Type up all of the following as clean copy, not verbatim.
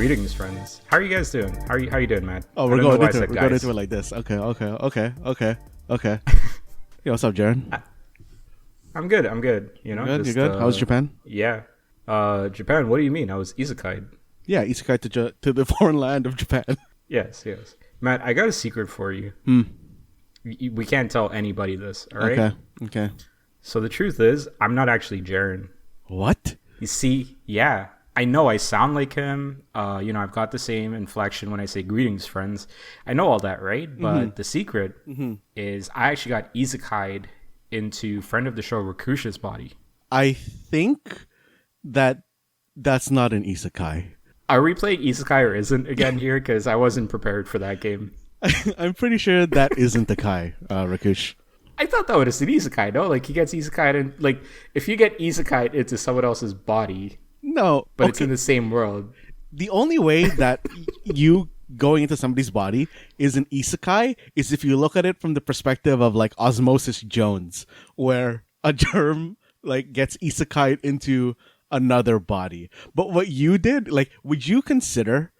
Greetings, friends. How are you guys doing? How you doing, Matt? Oh, we're going into it like this. Okay. Yo, what's up, Jaron? I'm good. You know, you good? How's Japan? Yeah. Japan. What do you mean? I was isekai. Yeah, isekai to the foreign land of Japan. Yes. Matt, I got a secret for you. We can't tell anybody this. All right. Okay. So the truth is, I'm not actually Jaron. What? You see, yeah. I know I sound like him. I've got the same inflection when I say greetings, friends. I know all that, right? But the secret is I actually got isekai'd into friend of the show Rakush's body. I think that's not an isekai. Are we playing isekai or isn't again here? Because I wasn't prepared for that game. I'm pretty sure that isn't the kai, Rakush. I thought that was an isekai, no? Like, he gets isekai'd in, like, if you get isekai'd into someone else's body... No, but it's in the same world. The only way that you going into somebody's body is an isekai is if you look at it from the perspective of like Osmosis Jones, where a germ like gets isekai'd into another body. But what you did, like, would you consider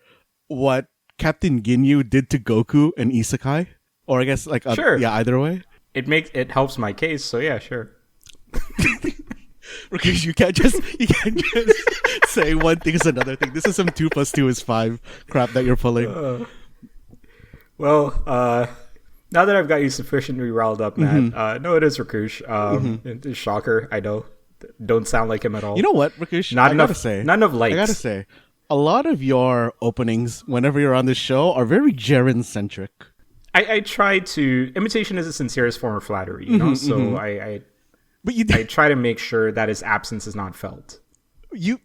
what Captain Ginyu did to Goku an isekai? Or I guess like sure. Yeah, either way. It helps my case, so yeah, sure. Because you can't just say one thing is another thing. This is some 2 + 2 is 5 crap that you're pulling. Now that I've got you sufficiently riled up, Matt, no, it is Rakush. It's a shocker, I know. Don't sound like him at all. You know what, Rakush? Not enough lights. I gotta say, a lot of your openings, whenever you're on this show, are very Jaren-centric. I try to... Imitation is the sincerest form of flattery, you know? So I try to make sure that his absence is not felt. You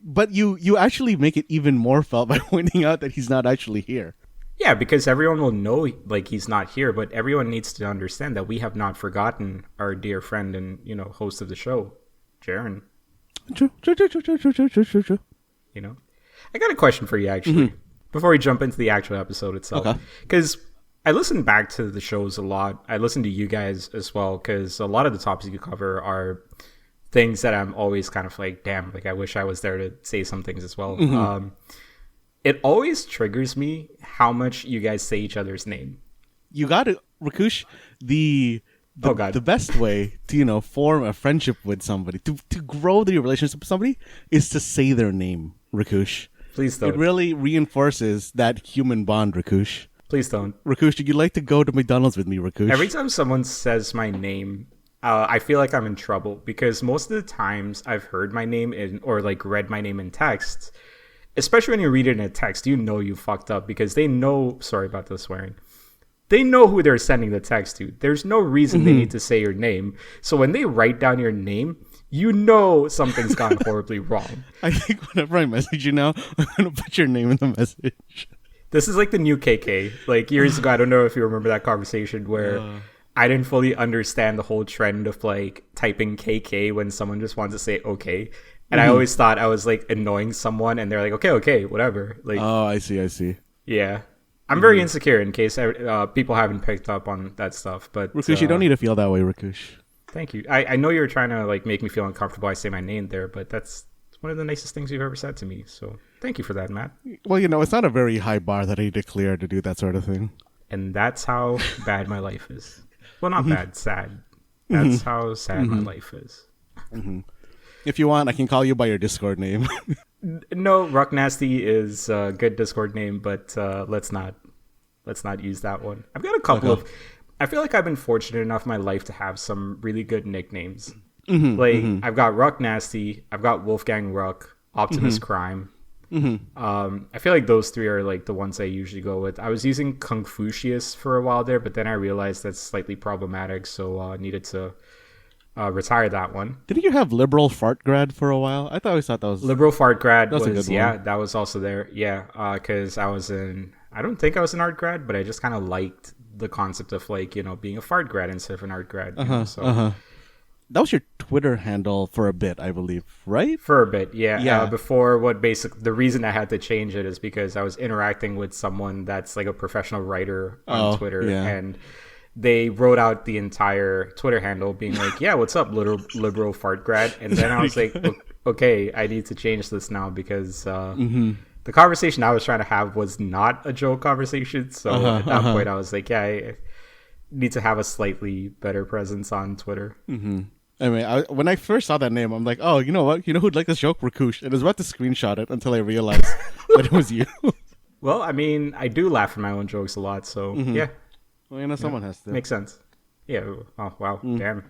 actually make it even more felt by pointing out that he's not actually here. Yeah, because everyone will know like he's not here, but everyone needs to understand that we have not forgotten our dear friend and, host of the show, Jaron. True. You know? I got a question for you, actually, before we jump into the actual episode itself. Okay. Because I listen back to the shows a lot. I listen to you guys as well, because a lot of the topics you cover are things that I'm always kind of like, damn, like I wish I was there to say some things as well. It always triggers me how much you guys say each other's name. You got it, Rakush. The best way to form a friendship with somebody, to grow the relationship with somebody, is to say their name, Rakush. Please don't. It really reinforces that human bond, Rakush. Please don't. Rakush, would you like to go to McDonald's with me, Rakush? Every time someone says my name, I feel like I'm in trouble, because most of the times I've heard my name or like read my name in text, especially when you read it in a text, you fucked up, because they know, sorry about the swearing, they know who they're sending the text to. There's no reason they need to say your name. So when they write down your name, something's gone horribly wrong. I think whenever I message you now, I'm going to put your name in the message. This is like the new KK. Like years ago, I don't know if you remember that conversation where I didn't fully understand the whole trend of like typing KK when someone just wants to say okay. And I always thought I was like annoying someone and they're like, okay, whatever. Like, oh, I see. Yeah. I'm very insecure in case people haven't picked up on that stuff. But Rakush, you don't need to feel that way, Rakush. Thank you. I know you're trying to like make me feel uncomfortable. I say my name there, but that's one of the nicest things you've ever said to me. So thank you for that, Matt. Well, it's not a very high bar that I need to clear to do that sort of thing. And that's how bad my life is. Well, not bad, sad. That's how sad my life is. If you want, I can call you by your Discord name. No, Ruck Nasty is a good Discord name, but let's not use that one. I've got a couple of... I feel like I've been fortunate enough in my life to have some really good nicknames. I've got Ruck Nasty, I've got Wolfgang Ruck, Optimus Crime. I feel like those three are like the ones I usually go with. I was using Confucius for a while there, but then I realized that's slightly problematic, so I needed to retire that one. Didn't you have Liberal Fartgrad for a while? I always thought that was... Liberal Fartgrad was a good one. That was also there. Yeah, because I don't think I was an art grad, but I just kind of liked the concept of like, being a fart grad instead of an art grad. That was your Twitter handle for a bit, I believe, right? For a bit, yeah. Before the reason I had to change it is because I was interacting with someone that's like a professional writer on Twitter, and they wrote out the entire Twitter handle being like, yeah, what's up, liberal fart grad? And then I was like, okay, I need to change this now because the conversation I was trying to have was not a joke conversation. So at that point, I was like, yeah, I need to have a slightly better presence on Twitter. Mm-hmm. I mean, when I first saw that name, I'm like, oh, you know what? You know who'd like this joke? Rakush. And I was about to screenshot it until I realized that it was you. Well, I mean, I do laugh at my own jokes a lot, so yeah. Well, you know, someone has to. Makes sense. Yeah. Oh, wow. Damn.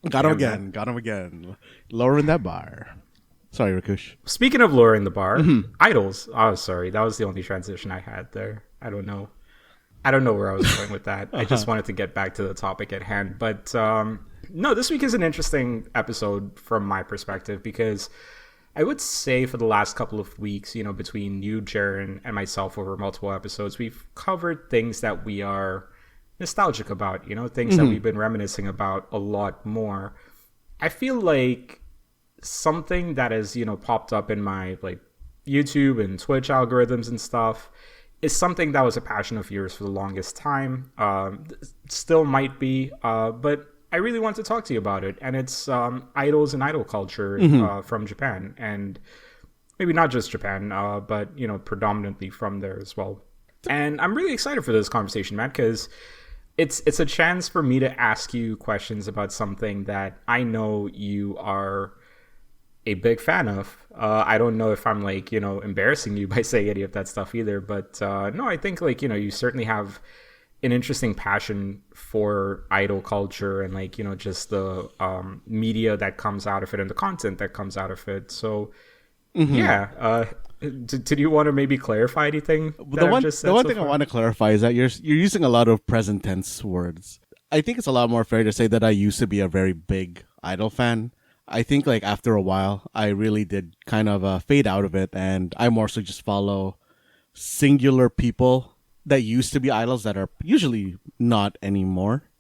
Got him again. Got him again. Lowering that bar. Sorry, Rakush. Speaking of lowering the bar, idols. Oh, sorry. That was the only transition I had there. I don't know where I was going with that. I just wanted to get back to the topic at hand. But no, this week is an interesting episode from my perspective because I would say for the last couple of weeks, you know, between you, Jaren, and myself over multiple episodes, we've covered things that we are nostalgic about, you know, things that we've been reminiscing about a lot more. I feel like something that has, you know, popped up in my like YouTube and Twitch algorithms and stuff is something that was a passion of yours for the longest time. Still might be, but I really want to talk to you about it. And it's idols and idol culture from Japan. And maybe not just Japan, but, you know, predominantly from there as well. And I'm really excited for this conversation, Matt, because it's a chance for me to ask you questions about something that I know you are a big fan of. I don't know if I'm like, you know, embarrassing you by saying any of that stuff either, but no, I think like, you know, you certainly have an interesting passion for idol culture and like, you know, just the media that comes out of it and the content that comes out of it. So yeah, did you want to maybe clarify anything? The one thing I want to clarify is that you're using a lot of present tense words. I think it's a lot more fair to say that I used to be a very big idol fan. I think like after a while, I really did kind of fade out of it, and I more so just follow singular people that used to be idols that are usually not anymore.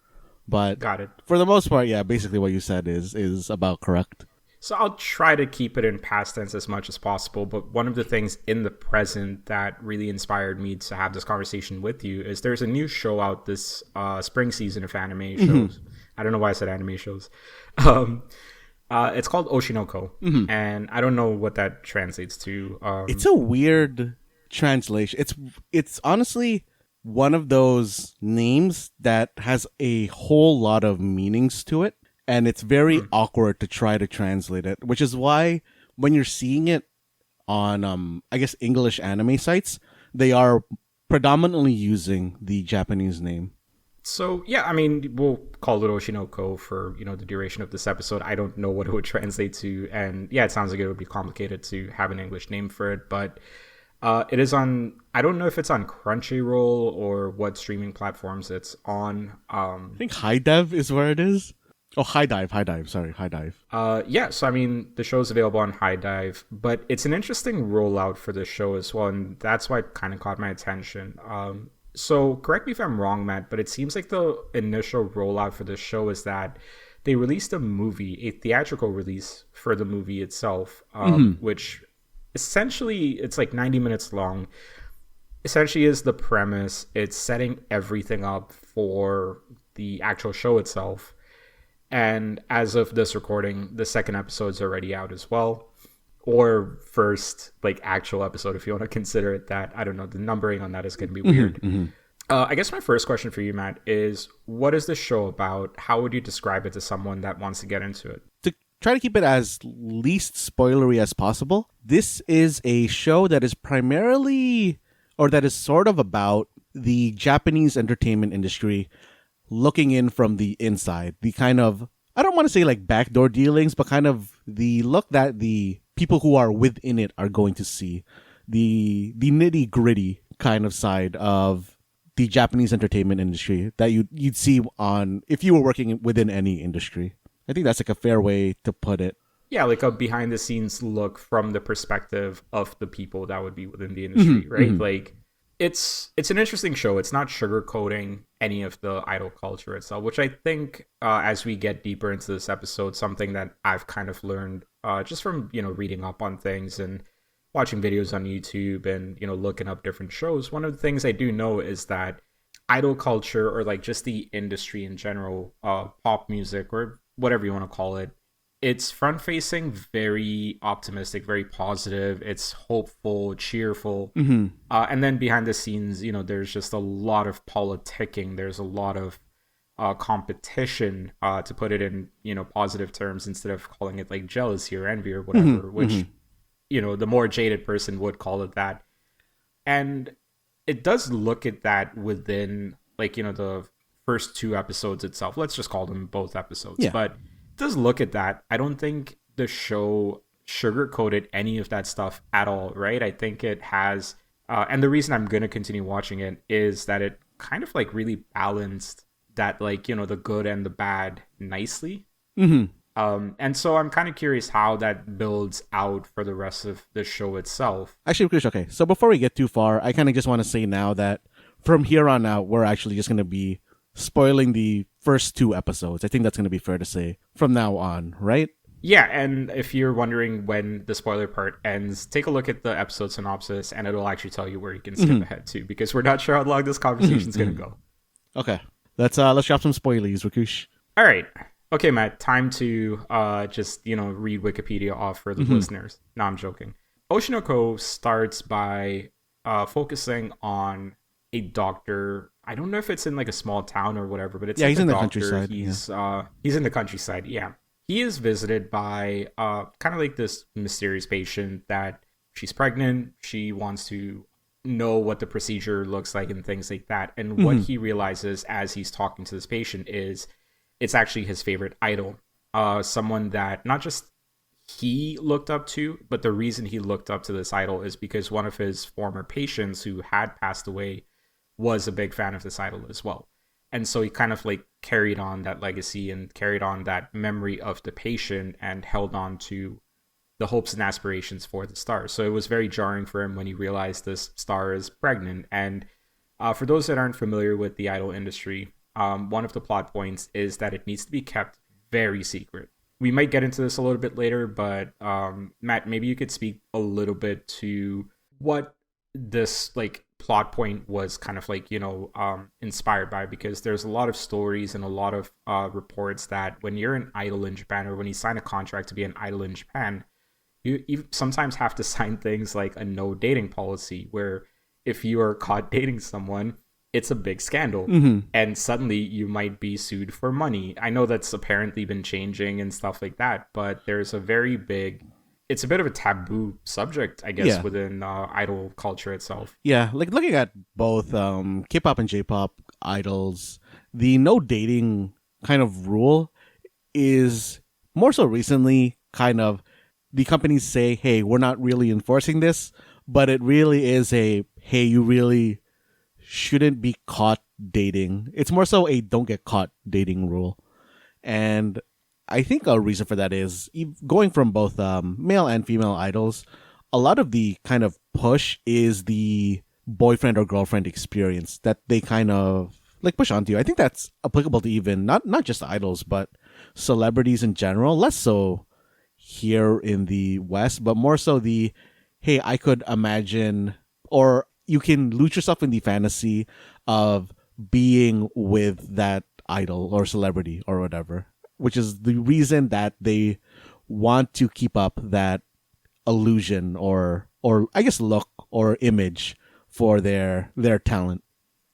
But got it. For the most part, yeah, basically what you said is about correct. So I'll try to keep it in past tense as much as possible. But one of the things in the present that really inspired me to have this conversation with you is there's a new show out this spring season of anime shows. I don't know why I said anime shows. It's called Oshinoko, and I don't know what that translates to. It's a weird translation. It's honestly one of those names that has a whole lot of meanings to it, and it's very awkward to try to translate it, which is why when you're seeing it on, I guess, English anime sites, they are predominantly using the Japanese name. So, yeah, I mean, we'll call it Oshinoko for, you know, the duration of this episode. I don't know what it would translate to. And yeah, it sounds like it would be complicated to have an English name for it. But it is on, I don't know if it's on Crunchyroll or what streaming platforms it's on. I think HiDive is where it is. Oh, HiDive. Sorry, HiDive. Yeah, so I mean, the show's available on HiDive. But it's an interesting rollout for the show as well. And that's why it kind of caught my attention. So correct me if I'm wrong, Matt, but it seems like the initial rollout for this show is that they released a movie, a theatrical release for the movie itself, which essentially it's like 90 minutes long. Essentially is the premise. It's setting everything up for the actual show itself. And as of this recording, the second episode's already out as well. Or first, like, actual episode, if you want to consider it that. I don't know. The numbering on that is going to be weird. I guess my first question for you, Matt, is what is the show about? How would you describe it to someone that wants to get into it? To try to keep it as least spoilery as possible, this is a show that is primarily, or that is sort of about the Japanese entertainment industry looking in from the inside. The kind of, I don't want to say like backdoor dealings, but kind of the look that the people who are within it are going to see, the nitty gritty kind of side of the Japanese entertainment industry that you'd see on if you were working within any industry. I think that's like a fair way to put it. Yeah, like a behind the scenes look from the perspective of the people that would be within the industry, right? Like it's an interesting show. It's not sugarcoating any of the idol culture itself, which I think as we get deeper into this episode, something that I've kind of learned just from, you know, reading up on things and watching videos on YouTube and, you know, looking up different shows. One of the things I do know is that idol culture, or like just the industry in general, pop music or whatever you want to call it, It's front facing, very optimistic, very positive. It's hopeful, cheerful. And then behind the scenes, there's just a lot of politicking. There's a lot of competition, to put it in, positive terms instead of calling it like jealousy or envy or whatever, which, the more jaded person would call it that. And it does look at that within like, the first 2 episodes itself. Let's just call them both episodes. Yeah. But it does look at that. I don't think the show sugarcoated any of that stuff at all, right? I think it has, and the reason I'm going to continue watching it is that it kind of like really balanced that, like, the good and the bad nicely. And so I'm kind of curious how that builds out for the rest of the show itself. Actually, Krish, okay. So before we get too far, I kind of just want to say now that from here on out, we're actually just going to be spoiling the first 2 episodes. I think that's going to be fair to say from now on, right? Yeah, and if you're wondering when the spoiler part ends, take a look at the episode synopsis, and it'll actually tell you where you can skip ahead to, because we're not sure how long this conversation's going to go. Okay, let's drop some spoilies, Rakush. All right. Okay, Matt, time to just, read Wikipedia off for the listeners. No, I'm joking. Oshinoko starts by focusing on a doctor. I don't know if it's in like a small town or whatever, but it's he's in the doctor. countryside. He's in the countryside, yeah. He is visited by kind of like this mysterious patient that she's pregnant. She wants to know what the procedure looks like and things like that. And what he realizes as he's talking to this patient is it's actually his favorite idol. Someone that not just he looked up to, but the reason he looked up to this idol is because one of his former patients who had passed away was a big fan of this idol as well. And so he kind of like carried on that legacy and carried on that memory of the patient and held on to the hopes and aspirations for the star. So it was very jarring for him when he realized this star is pregnant. And for those that aren't familiar with the idol industry, one of the plot points is that it needs to be kept very secret. We might get into this a little bit later, but Matt, maybe you could speak a little bit to what this like plot point was kind of like, inspired by, because there's a lot of stories and a lot of reports that when you're an idol in Japan, or when you sign a contract to be an idol in Japan, you sometimes have to sign things like a no dating policy, where if you are caught dating someone, it's a big scandal, and suddenly you might be sued for money. I know that's apparently been changing and stuff like that, but there's a very big, it's a bit of a taboo subject, I guess, within idol culture itself. Yeah, like looking at both K-pop and J-pop idols, the no dating kind of rule is more so recently kind of, the companies say, hey, we're not really enforcing this, but it really is a, hey, you really shouldn't be caught dating. It's more so a don't get caught dating rule. And I think a reason for that is going from both male and female idols, a lot of the kind of push is the boyfriend or girlfriend experience that they kind of like push onto you. I think that's applicable to even not just idols, but celebrities in general. Less so here in the West, but more so the, hey, I could imagine, or you can lose yourself in the fantasy of being with that idol or celebrity or whatever, which is the reason that they want to keep up that illusion or I guess look or image for their talent.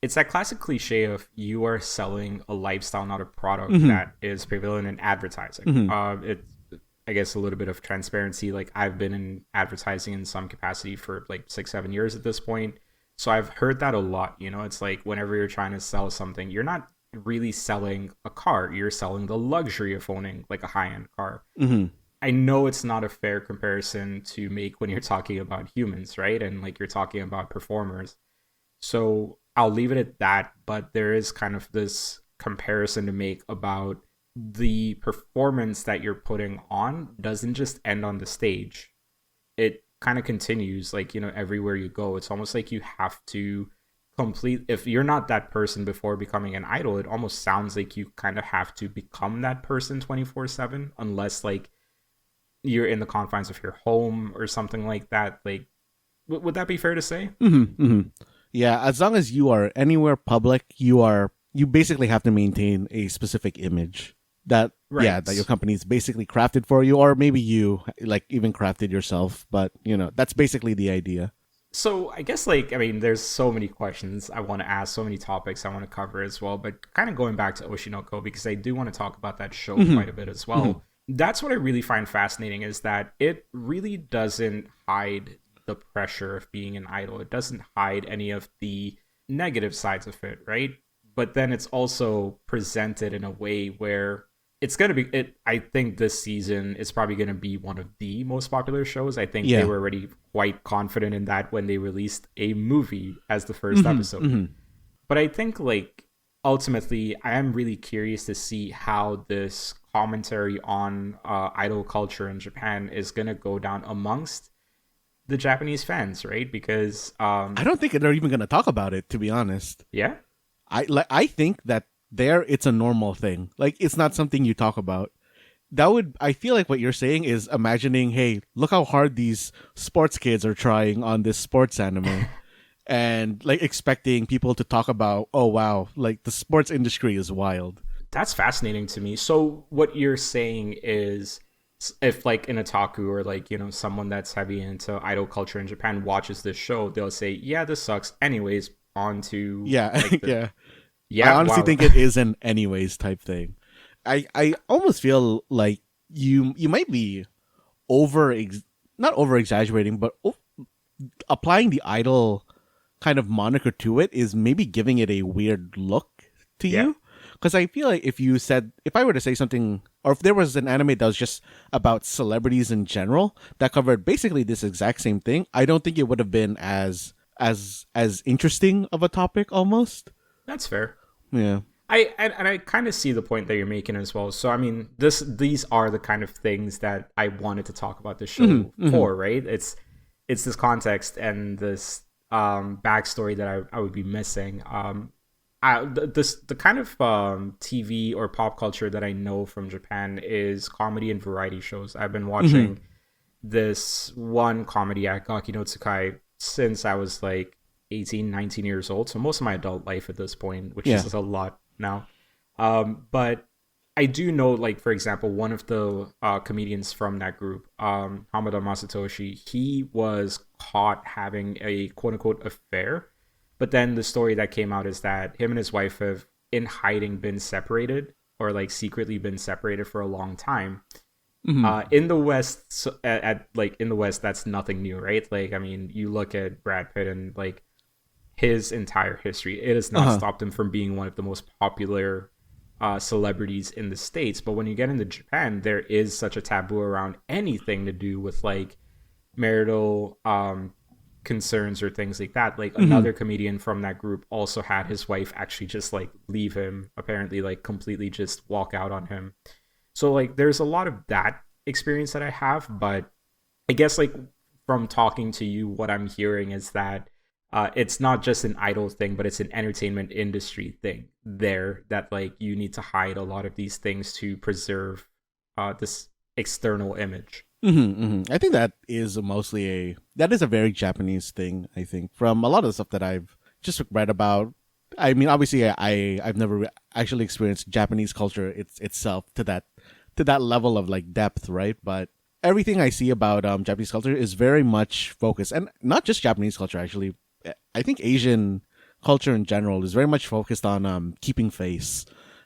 It's that classic cliche of you are selling a lifestyle, not a product that is prevalent in advertising. It's, I guess, a little bit of transparency. Like, I've been in advertising in some capacity for like 6-7 years at this point. So I've heard that a lot. It's like whenever you're trying to sell something, you're not really selling a car. You're selling the luxury of owning like a high-end car. I know it's not a fair comparison to make when you're talking about humans, right? And like you're talking about performers. So I'll leave it at that. But there is kind of this comparison to make about the performance that you're putting on doesn't just end on the stage. It kind of continues, like, everywhere you go. It's almost like you have to complete, if you're not that person before becoming an idol, it almost sounds like you kind of have to become that person 24/7, unless like you're in the confines of your home or something like that. Like, would that be fair to say? Yeah, as long as you are anywhere public, you basically have to maintain a specific image. that Right. that your company's basically crafted for you, or maybe you like even crafted yourself, but that's basically the idea. So I guess like I mean, there's so many questions I want to ask, so many topics I want to cover as well. But kind of going back to Oshinoko because I do want to talk about that show quite a bit as well. That's what I really find fascinating is that it really doesn't hide the pressure of being an idol. It doesn't hide any of the negative sides of it, right? But then it's also presented in a way where it's gonna be it. I think this season is probably gonna be one of the most popular shows. I think they Yeah. were already quite confident in that when they released a movie as the first episode. But I think like ultimately, I am really curious to see how this commentary on idol culture in Japan is gonna go down amongst the Japanese fans, right? Because I don't think they're even going to talk about it, to be honest. yeah, I think that there it's a normal thing. Like it's not something you talk about. I feel like what you're saying is imagining, hey, look how hard these sports kids are trying on this sports anime. And like expecting people to talk about, oh wow, like the sports industry is wild. that's fascinating to me. So what you're saying is if like an otaku or like someone that's heavy into idol culture in Japan watches this show, they'll say, "Yeah, this sucks." Anyways, on to Yeah, like the, yeah. yeah. I honestly Wow, think it is an anyways type thing. I almost feel like you might be not over exaggerating, but applying the idol kind of moniker to it is maybe giving it a weird look to yeah. you. Because I feel like if I were to say something, or if there was an anime that was just about celebrities in general that covered basically this exact same thing, I don't think it would have been as interesting of a topic almost. That's fair. Yeah. I kind of see the point that you're making as well. So I mean, these are the kind of things that I wanted to talk about the show for, right? It's this context and this backstory that I would be missing. The kind of TV or pop culture that I know from Japan is comedy and variety shows. I've been watching this one comedy at Gaki no Tsukai since I was like 18, 19 years old. So most of my adult life at this point, which is a lot now. But I do know, like, for example, one of the comedians from that group, Hamada Masatoshi, he was caught having a quote-unquote affair. But then the story that came out is that him and his wife have, in hiding, been separated or, like, secretly been separated for a long time. In the West, in the West, that's nothing new, right? Like, I mean, you look at Brad Pitt and, like, his entire history. It has not stopped him from being one of the most popular celebrities in the States. But when you get into Japan, there is such a taboo around anything to do with like marital concerns or things like that. Like another comedian from that group also had his wife actually just like leave him, apparently like completely just walk out on him. So like there's a lot of that experience that I have, but I guess like from talking to you, what I'm hearing is that it's not just an idol thing, but it's an entertainment industry thing there that like you need to hide a lot of these things to preserve this external image. I think that is a very Japanese thing. I think from a lot of the stuff that I've just read about. I mean, obviously, I've never actually experienced Japanese culture itself to that level of like depth, right? But everything I see about Japanese culture is very much focused, and not just Japanese culture actually. I think Asian culture in general is very much focused on keeping face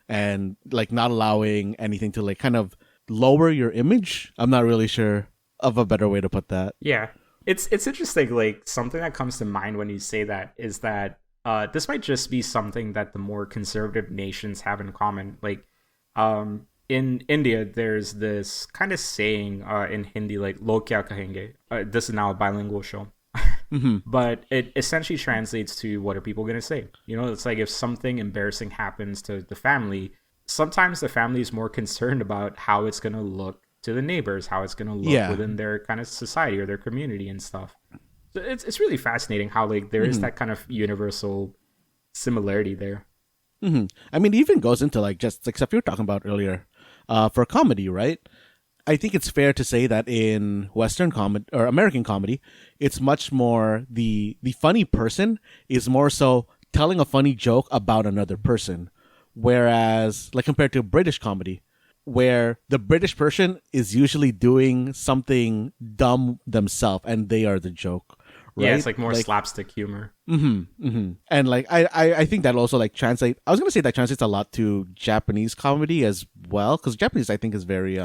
and like not allowing anything to like kind of lower your image. I'm not really sure of a better way to put that. Yeah, it's interesting. Like something that comes to mind when you say that is that this might just be something that the more conservative nations have in common. Like in India, there's this kind of saying in Hindi, like "Log kya kahenge." This is now a bilingual show. But it essentially translates to what are people going to say? You know, it's like if something embarrassing happens to the family, sometimes the family is more concerned about how it's going to look to the neighbors, how it's going to look within their kind of society or their community and stuff. So it's really fascinating how like there is that kind of universal similarity there. I mean, it even goes into like just like stuff you were talking about earlier for comedy, right? I think it's fair to say that in Western comedy or American comedy, it's much more the funny person is more so telling a funny joke about another person. Whereas, like compared to British comedy, where the British person is usually doing something dumb themselves and they are the joke, Yeah, right? it's like more slapstick humor. And like I think that also like translate. I was gonna say that translates a lot to Japanese comedy as well, because Japanese I think is very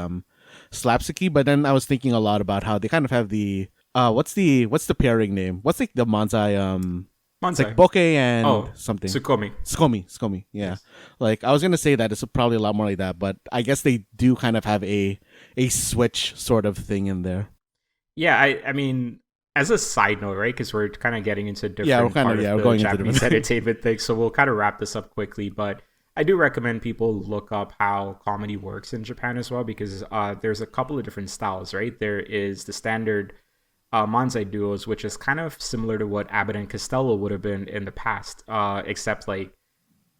slapsticky. But then I was thinking a lot about how they kind of have the what's the pairing name? What's like the manzai it's like Manzai. Boke and Oh, something. Tsukomi. Skomi, yeah. Yes. Like I was gonna say that it's probably a lot more like that, but I guess they do kind of have a switch sort of thing in there. Yeah, I mean, as a side note, right? Because we're kind of getting into a Yeah, we're different kind part of of yeah we're the going into Japanese different. entertainment thing, so we'll kind of wrap this up quickly. But I do recommend people look up how comedy works in Japan as well, because there's a couple of different styles, right? There is the standard manzai duos, which is kind of similar to what Abbott and Costello would have been in the past, except like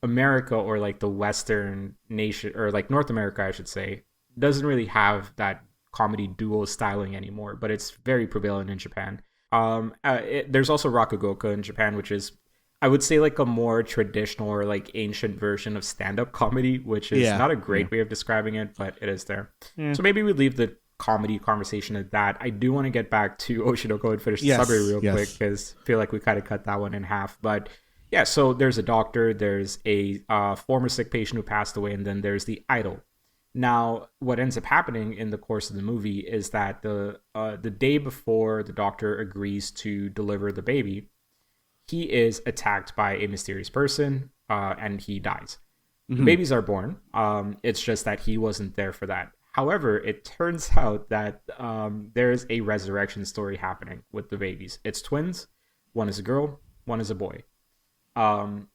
America or like the Western nation or like North America, I should say, doesn't really have that comedy duo styling anymore, but it's very prevalent in Japan. There's also Rakugoka in Japan, which is, I would say, like a more traditional or like ancient version of stand-up comedy, which is Yeah, not a yeah, great way of describing it, but it is there. yeah. So maybe we leave the comedy conversation at that. I do want to get back to Oshinoko and finish the summary Yes, real quick yes. because I feel like we kind of cut that one in half. But yeah, so there's a doctor, there's a former sick patient who passed away, and then there's the idol. Now, what ends up happening in the course of the movie is that the day before the doctor agrees to deliver the baby, he is attacked by a mysterious person, and he dies. The Hmm. babies are born. It's just that he wasn't there for that. However, it turns out that there's a resurrection story happening with the babies. It's twins. One is a girl. One is a boy.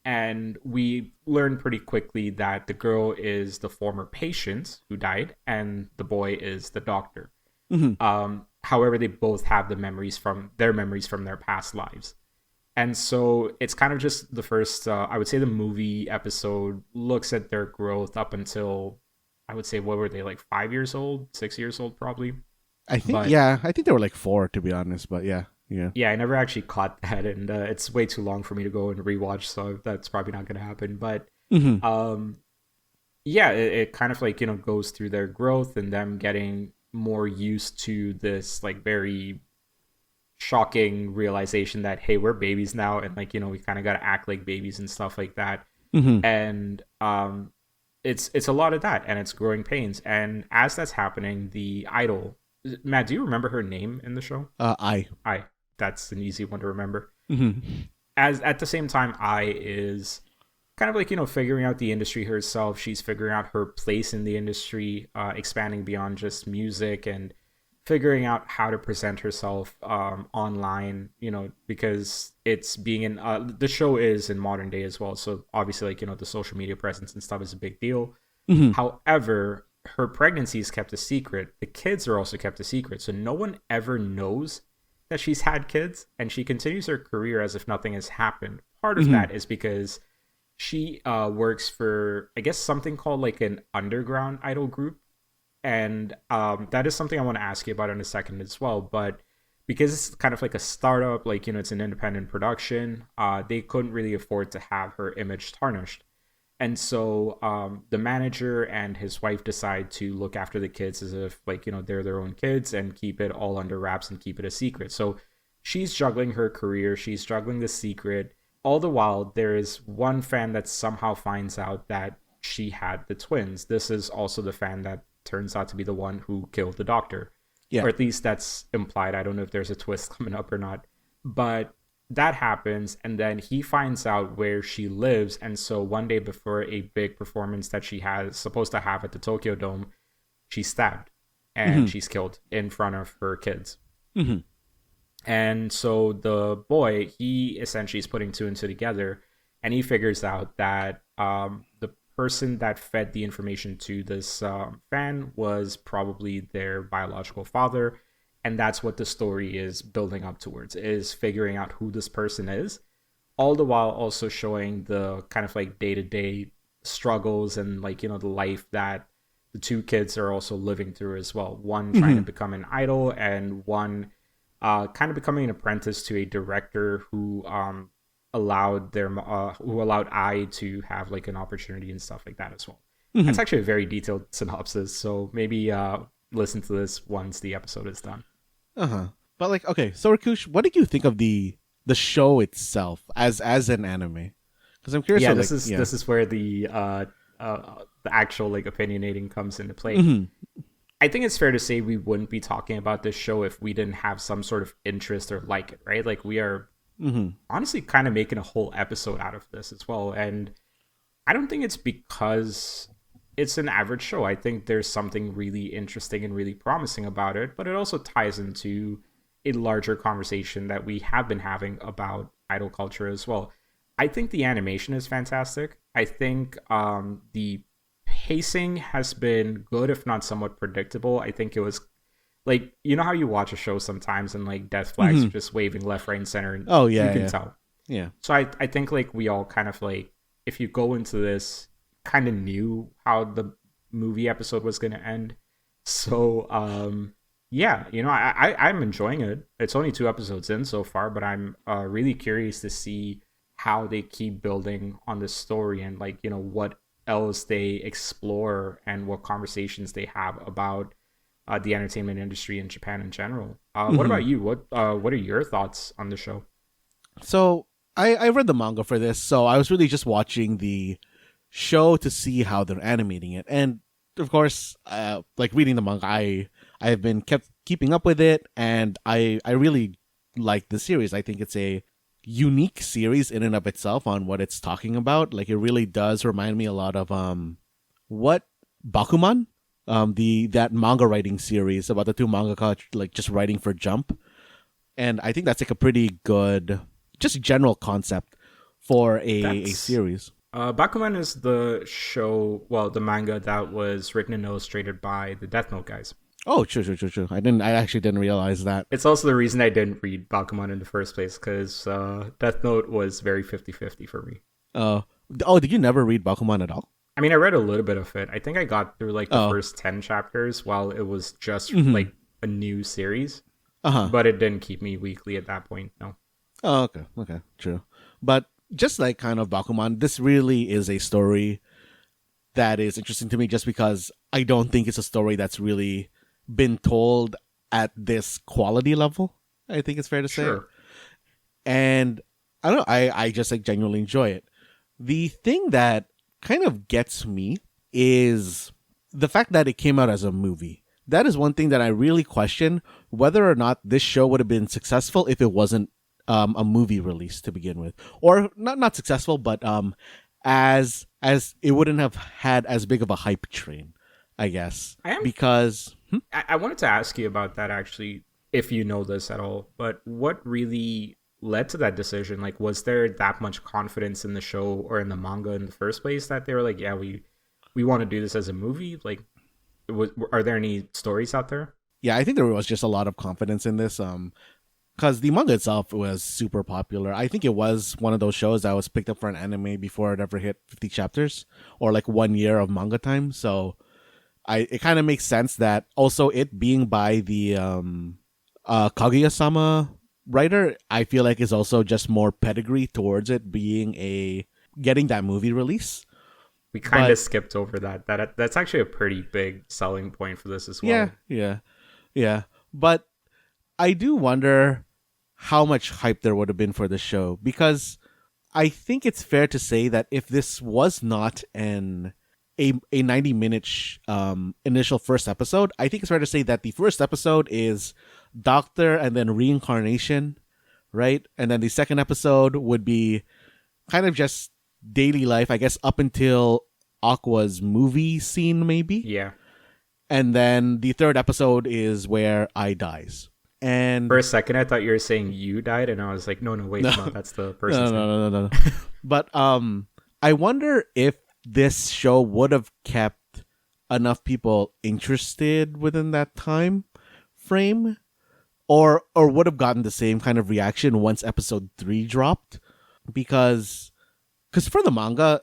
And we learn pretty quickly that the girl is the former patient who died, and the boy is the doctor. Hmm. However, they both have memories from their past lives. And so it's kind of just the first, I would say the movie episode looks at their growth up until, I would say, what were they, like 5 years old, 6 years old, probably? I think But yeah, I think they were like four to be honest, but yeah, yeah. yeah, I never actually caught that. And it's way too long for me to go and rewatch. So that's probably not going to happen. But Hmm. um, yeah, it kind of like, goes through their growth and them getting more used to this, like, very shocking realization that, hey, we're babies now, and like, we kind of got to act like babies and stuff like that. Hmm. And it's a lot of that, and it's growing pains. And as that's happening, the idol, Matt, do you remember her name in the show? I. I. That's an easy one to remember. Hmm. As at the same time, I is kind of like, figuring out the industry herself. She's figuring out her place in the industry, expanding beyond just music, and figuring out how to present herself online, because it's being in the show is in modern day as well, so obviously, like, the social media presence and stuff is a big deal. Hmm. However, her pregnancy is kept a secret. The kids are also kept a secret, so no one ever knows that she's had kids, and she continues her career as if nothing has happened. Part of Hmm. that is because she works for, I guess, something called like an underground idol group, and that is something I want to ask you about in a second as well. But because it's kind of like a startup, like, it's an independent production, they couldn't really afford to have her image tarnished. And so the manager and his wife decide to look after the kids as if, like, they're their own kids, and keep it all under wraps and keep it a secret. So she's juggling her career, she's juggling the secret. All the while, there is one fan that somehow finds out that she had the twins. This is also the fan that turns out to be the one who killed the doctor, Yeah. or at least that's implied. I don't know if there's a twist coming up or not, but that happens, and then he finds out where she lives. And so one day before a big performance that she has supposed to have at the Tokyo Dome, she's stabbed and Hmm. she's killed in front of her kids. Hmm. And so the boy, he essentially is putting two and two together, and he figures out that the person that fed the information to this fan was probably their biological father. And that's what the story is building up towards, is figuring out who this person is, all the while also showing the kind of like day-to-day struggles and, like, the life that the two kids are also living through as well. One trying to Hmm. become an idol, and one kind of becoming an apprentice to a director who allowed I to have like an opportunity and stuff like that as well. That's actually a very detailed synopsis. So maybe listen to this once the episode is done. But like, okay, so Rakush, what did you think of the show itself as an anime? Because I'm curious. Yeah, to, this is where the actual like opinionating comes into play. I think it's fair to say we wouldn't be talking about this show if we didn't have some sort of interest or like it, right? Like we are honestly kind of making a whole episode out of this as well. And I don't think it's because it's an average show. I think there's something really interesting and really promising about it, but it also ties into a larger conversation that we have been having about idol culture as well. I think the animation is fantastic. I think the pacing has been good, if not somewhat predictable. I think it was like, you know how you watch a show sometimes and like death flags are just waving left, right, and center, and Oh yeah, you can yeah. tell. Yeah. So I think like we all kind of like, if you go into this, kind of knew how the movie episode was going to end. So yeah, you know, I'm enjoying it. It's only 2 episodes in so far, but I'm really curious to see how they keep building on this story and like, you know, what else they explore and what conversations they have about the entertainment industry in Japan in general. What about you? What are your thoughts on the show? So I read the manga for this, so I was really just watching the show to see how they're animating it, and of course, like reading the manga, I've been keeping up with it, and I really like the series. I think it's a unique series in and of itself on what it's talking about. Like it really does remind me a lot of what Bakuman, that manga writing series about the two mangaka like just writing for Jump, and I think that's like a pretty good just general concept for a series. Bakuman is the show, well, the manga that was written and illustrated by the Death Note guys. Oh, true. I actually didn't realize that. It's also the reason I didn't read Bakuman in the first place, because Death Note was very 50-50 for me. Did you never read Bakuman at all? I mean, I read a little bit of it. I think I got through like the first 10 chapters while it was just like a new series. But it didn't keep me weekly at that point, no. Oh, okay, true. But just like kind of Bakuman, this really is a story that is interesting to me just because I don't think it's a story that's really been told at this quality level. I think it's fair to say. Sure. And I don't know, I just like genuinely enjoy it. The thing that kind of gets me is the fact that it came out as a movie. That is one thing that I really question whether or not this show would have been successful if it wasn't a movie release to begin with, or not successful, but as it wouldn't have had as big of a hype train, I guess. Because I wanted to ask you about that actually, if you know this at all. But what really led to that decision? Like, was there that much confidence in the show or in the manga in the first place that they were like, yeah, we want to do this as a movie? Like, are there any stories out there? Yeah, I think there was just a lot of confidence in this. Because the manga itself was super popular. I think it was one of those shows that was picked up for an anime before it ever hit 50 chapters or like 1 year of manga time. So it kind of makes sense that also it being by the Kaguya-sama writer, I feel like is also just more pedigree towards it being getting that movie release. We kind of skipped over that. That's actually a pretty big selling point for this as well. Yeah. But I do wonder how much hype there would have been for the show, because I think it's fair to say that if this was not a 90-minute initial first episode, I think it's fair to say that the first episode is Doctor and then reincarnation, right? And then the second episode would be kind of just daily life, I guess, up until Aqua's movie scene, maybe. Yeah. And then the third episode is where I dies. And for a second, I thought you were saying you died, and I was like, no, wait, no, that's the person's name. No. But I wonder if this show would have kept enough people interested within that time frame, or would have gotten the same kind of reaction once episode 3 dropped, because for the manga,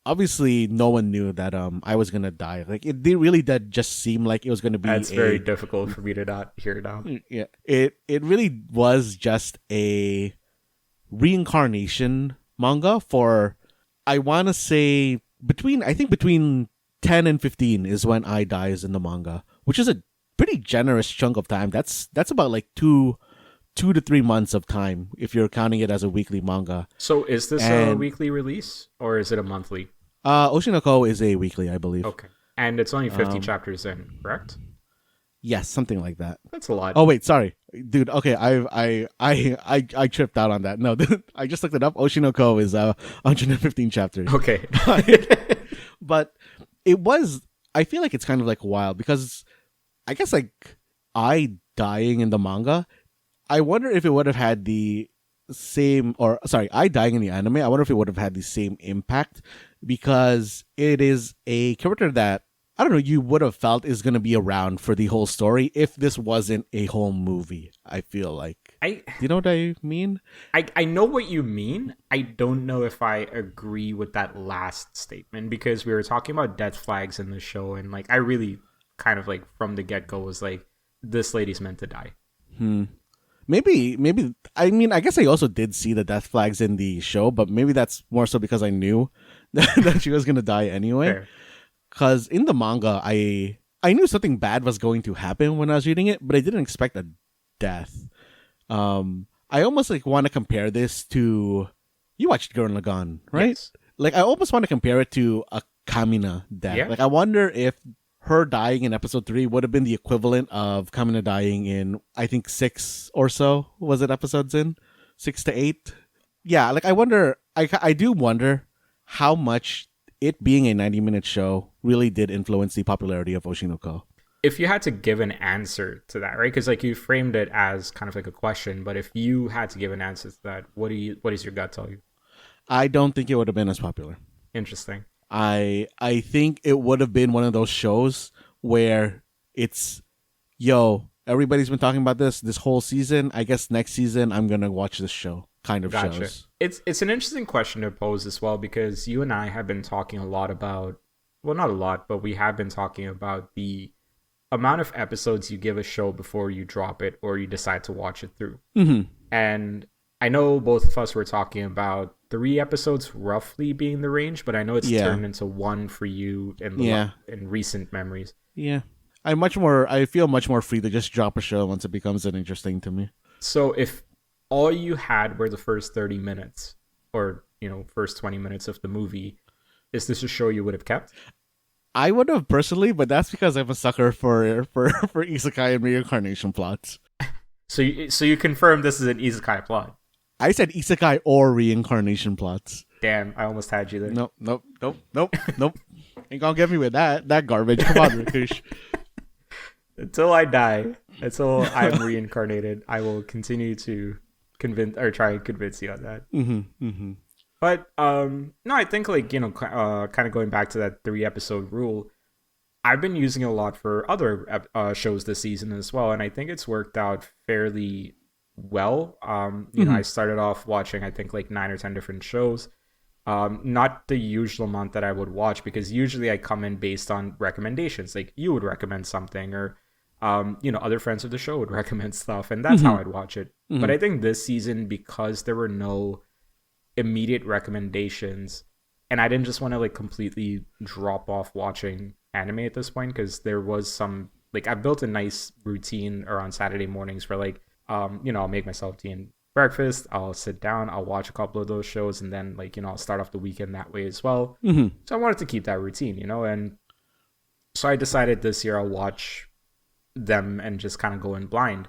obviously no one knew that I was gonna die. Like it really did just seem like it was gonna be. That's very difficult for me to not hear now. Yeah, it really was just a reincarnation manga for, I want to say between 10 and 15 is when I dies in the manga, which is a pretty generous chunk of time. That's about like 2 to 3 months of time if you're counting it as a weekly manga. So is this a weekly release or is it a monthly? Oshinoko is a weekly, I believe. Okay. And it's only 50 chapters in, correct? Yes, something like that. That's a lot. Oh wait, sorry, dude. Okay, I tripped out on that. No, I just looked it up. Oshinoko is 115 chapters. Okay. But it was. I feel like it's kind of like wild because I guess like I dying in the manga. I wonder if it would have had the same, or sorry, I dying in the anime. I wonder if it would have had the same impact because it is a character that I don't know, you would have felt is going to be around for the whole story if this wasn't a whole movie, I feel like. Do you know what I mean? I know what you mean. I don't know if I agree with that last statement because we were talking about death flags in the show and like I really kind of like from the get-go was like, this lady's meant to die. Maybe, I mean, I guess I also did see the death flags in the show, but maybe that's more so because I knew that she was going to die anyway. Fair. Because in the manga, I knew something bad was going to happen when I was reading it, but I didn't expect a death. I almost like want to compare this to you watched Gurren Lagann, right? Yes. Like I almost want to compare it to a Kamina death. Yeah. Like I wonder if her dying in episode 3 would have been the equivalent of Kamina dying in I think 6 or so. Was it episodes in 6 to 8? Yeah. Like I wonder. I do wonder how much it being a 90-minute show really did influence the popularity of Oshinoko. If you had to give an answer to that, right? Because like you framed it as kind of like a question, but if you had to give an answer to that, what does your gut tell you? I don't think it would have been as popular. Interesting. I think it would have been one of those shows where it's, yo, everybody's been talking about this whole season. I guess next season I'm gonna watch this show. Kind of Gotcha. shows. It's an interesting question to pose as well because you and I have been talking a lot about, well, not a lot, but we have been talking about the amount of episodes you give a show before you drop it or you decide to watch it through. Mm-hmm. And I know both of us were talking about 3 episodes roughly being the range, but I know it's turned into 1 for you in recent memories. Yeah. I feel much more free to just drop a show once it becomes interesting to me. So if all you had were the first 30 minutes or, first 20 minutes of the movie, is this a show you would have kept? I would have personally, but that's because I'm a sucker for isekai and reincarnation plots. So you confirm this is an isekai plot? I said isekai or reincarnation plots. Damn, I almost had you there. Nope. Ain't gonna get me with that garbage. Come on, Rakush. Until I die, until I'm reincarnated, I will continue to try and convince you on that. Mm-hmm, mm-hmm. But no, I think like kind of going back to that 3 episode rule, I've been using it a lot for other shows this season as well, and I think it's worked out fairly well. I started off watching I think like 9 or 10 different shows. Not the usual amount that I would watch because usually I come in based on recommendations. Like you would recommend something or other friends of the show would recommend stuff, and that's how I'd watch it. But I think this season, because there were no immediate recommendations, and I didn't just want to like completely drop off watching anime at this point, because there was some like I've built a nice routine around Saturday mornings where like I'll make myself tea and breakfast, I'll sit down, I'll watch a couple of those shows, and then like I'll start off the weekend that way as well. So I wanted to keep that routine, and so I decided this year I'll watch them and just kind of go in blind,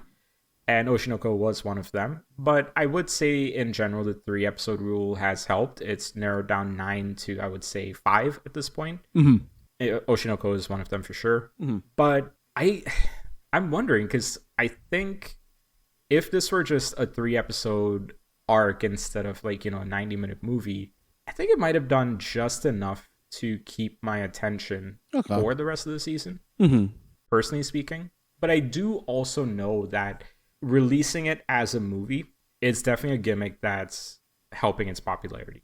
and Oshinoko was one of them. But I would say in general the 3 episode rule has helped. It's narrowed down 9 to I would say 5 at this point. Oshinoko is one of them for sure. But I'm wondering, because I think if this were just a 3 episode arc instead of like a 90-minute movie, I think it might have done just enough to keep my attention for the rest of the season, personally speaking. But I do also know that releasing it as a movie is definitely a gimmick that's helping its popularity.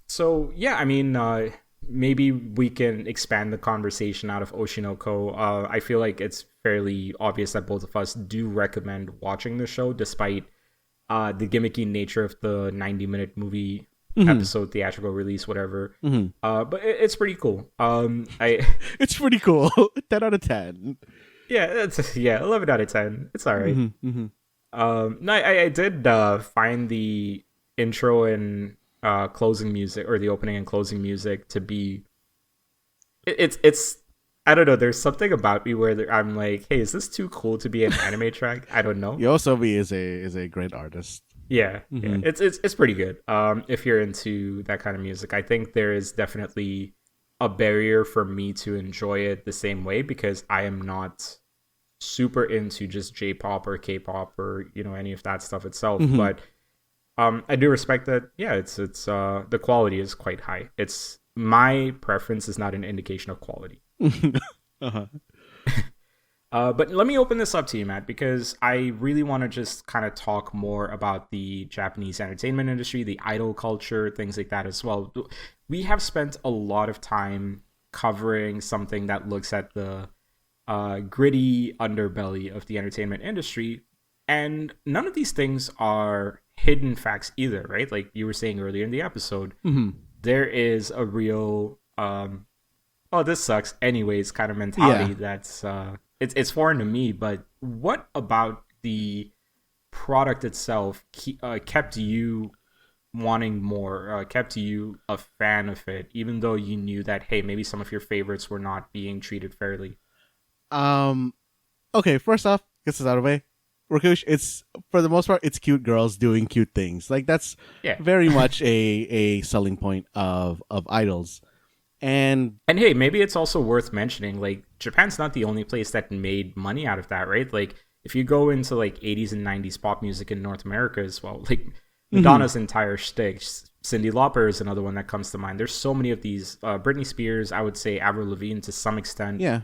So yeah, I mean, maybe we can expand the conversation out of Oshinoko. I feel like it's fairly obvious that both of us do recommend watching the show, despite the gimmicky nature of the 90-minute movie episode, theatrical release, whatever. But it's pretty cool. It's pretty cool. 10 out of 10. Yeah, 11 out of 10. It's all right. No, I did find the intro and closing music, or the opening and closing music, to be it's I don't know. There's something about me where I'm like, hey, is this too cool to be an anime track? I don't know. Yoasobi is a great artist. Yeah, it's pretty good. If you're into that kind of music, I think there is definitely a barrier for me to enjoy it the same way, because I am not super into just J-pop or K-pop or any of that stuff itself. But I do respect that. Yeah, it's the quality is quite high. It's my preference is not an indication of quality. But let me open this up to you, Matt, because I really want to just kind of talk more about the Japanese entertainment industry, the idol culture, things like that as well. We have spent a lot of time covering something that looks at the gritty underbelly of the entertainment industry, and none of these things are hidden facts either, right? Like you were saying earlier in the episode, there is a real oh, this sucks anyways kind of mentality that's it's foreign to me. But what about the product itself kept you wanting more, kept you a fan of it, even though you knew that, hey, maybe some of your favorites were not being treated fairly? Okay, first off, get this out of the way. Rakush, it's, for the most part, it's cute girls doing cute things. Like, that's very much a selling point of idols. And hey, maybe it's also worth mentioning, like, Japan's not the only place that made money out of that, right? Like, if you go into like 80s and 90s pop music in North America as well, like Madonna's entire shtick, Cyndi Lauper is another one that comes to mind. There's so many of these. Britney Spears, I would say Avril Lavigne to some extent. Yeah.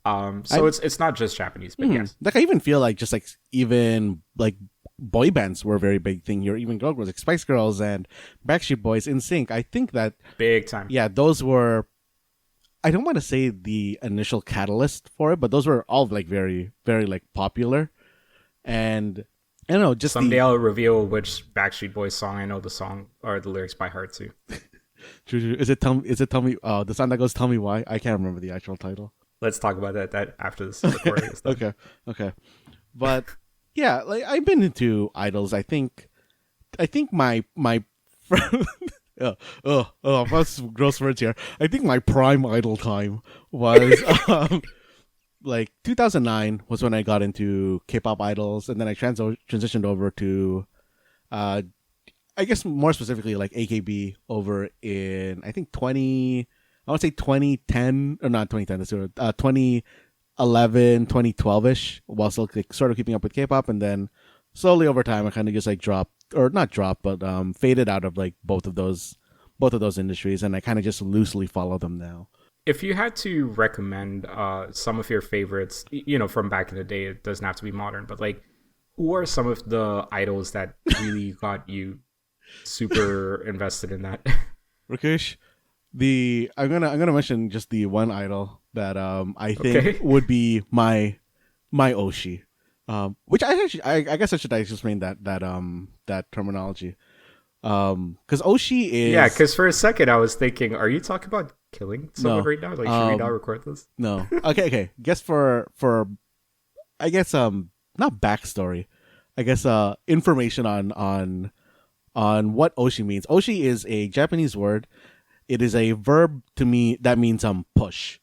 So it's not just Japanese, but yes. Like, I even feel like just like even like boy bands were a very big thing here. Even girl groups like Spice Girls and Backstreet Boys, NSYNC. I think that big time. Yeah, those were, I don't want to say the initial catalyst for it, but those were all like very, very like popular. And I don't know, just someday I'll reveal which Backstreet Boys song I know the song or the lyrics by heart to. True. Is it tell me? The song that goes "Tell Me Why"? I can't remember the actual title. Let's talk about that after this recording is done. Okay. But yeah, like I've been into idols. I think my that's gross words here. I think my prime idol time was like 2009 was when I got into K-pop idols, and then I transitioned over to I guess more specifically like AKB over in I think 2010 or not 2010, 2011, 2012ish, while still like, sort of keeping up with K-pop, and then slowly over time I kind of just like faded out of like both of those industries, and I kind of just loosely follow them now. If you had to recommend some of your favorites, from back in the day, it doesn't have to be modern, but like, who are some of the idols that really got you super invested in that? Rakush, I'm gonna mention just the one idol that I think would be my Oshi, which I guess I should explain that terminology, because Oshi is because for a second I was thinking, are you talking about killing someone right now? Like, should we not record this? No. Okay. Guess for I guess not backstory, I guess information on what Oshi means. Oshi is a Japanese word. It is a verb to me that means push.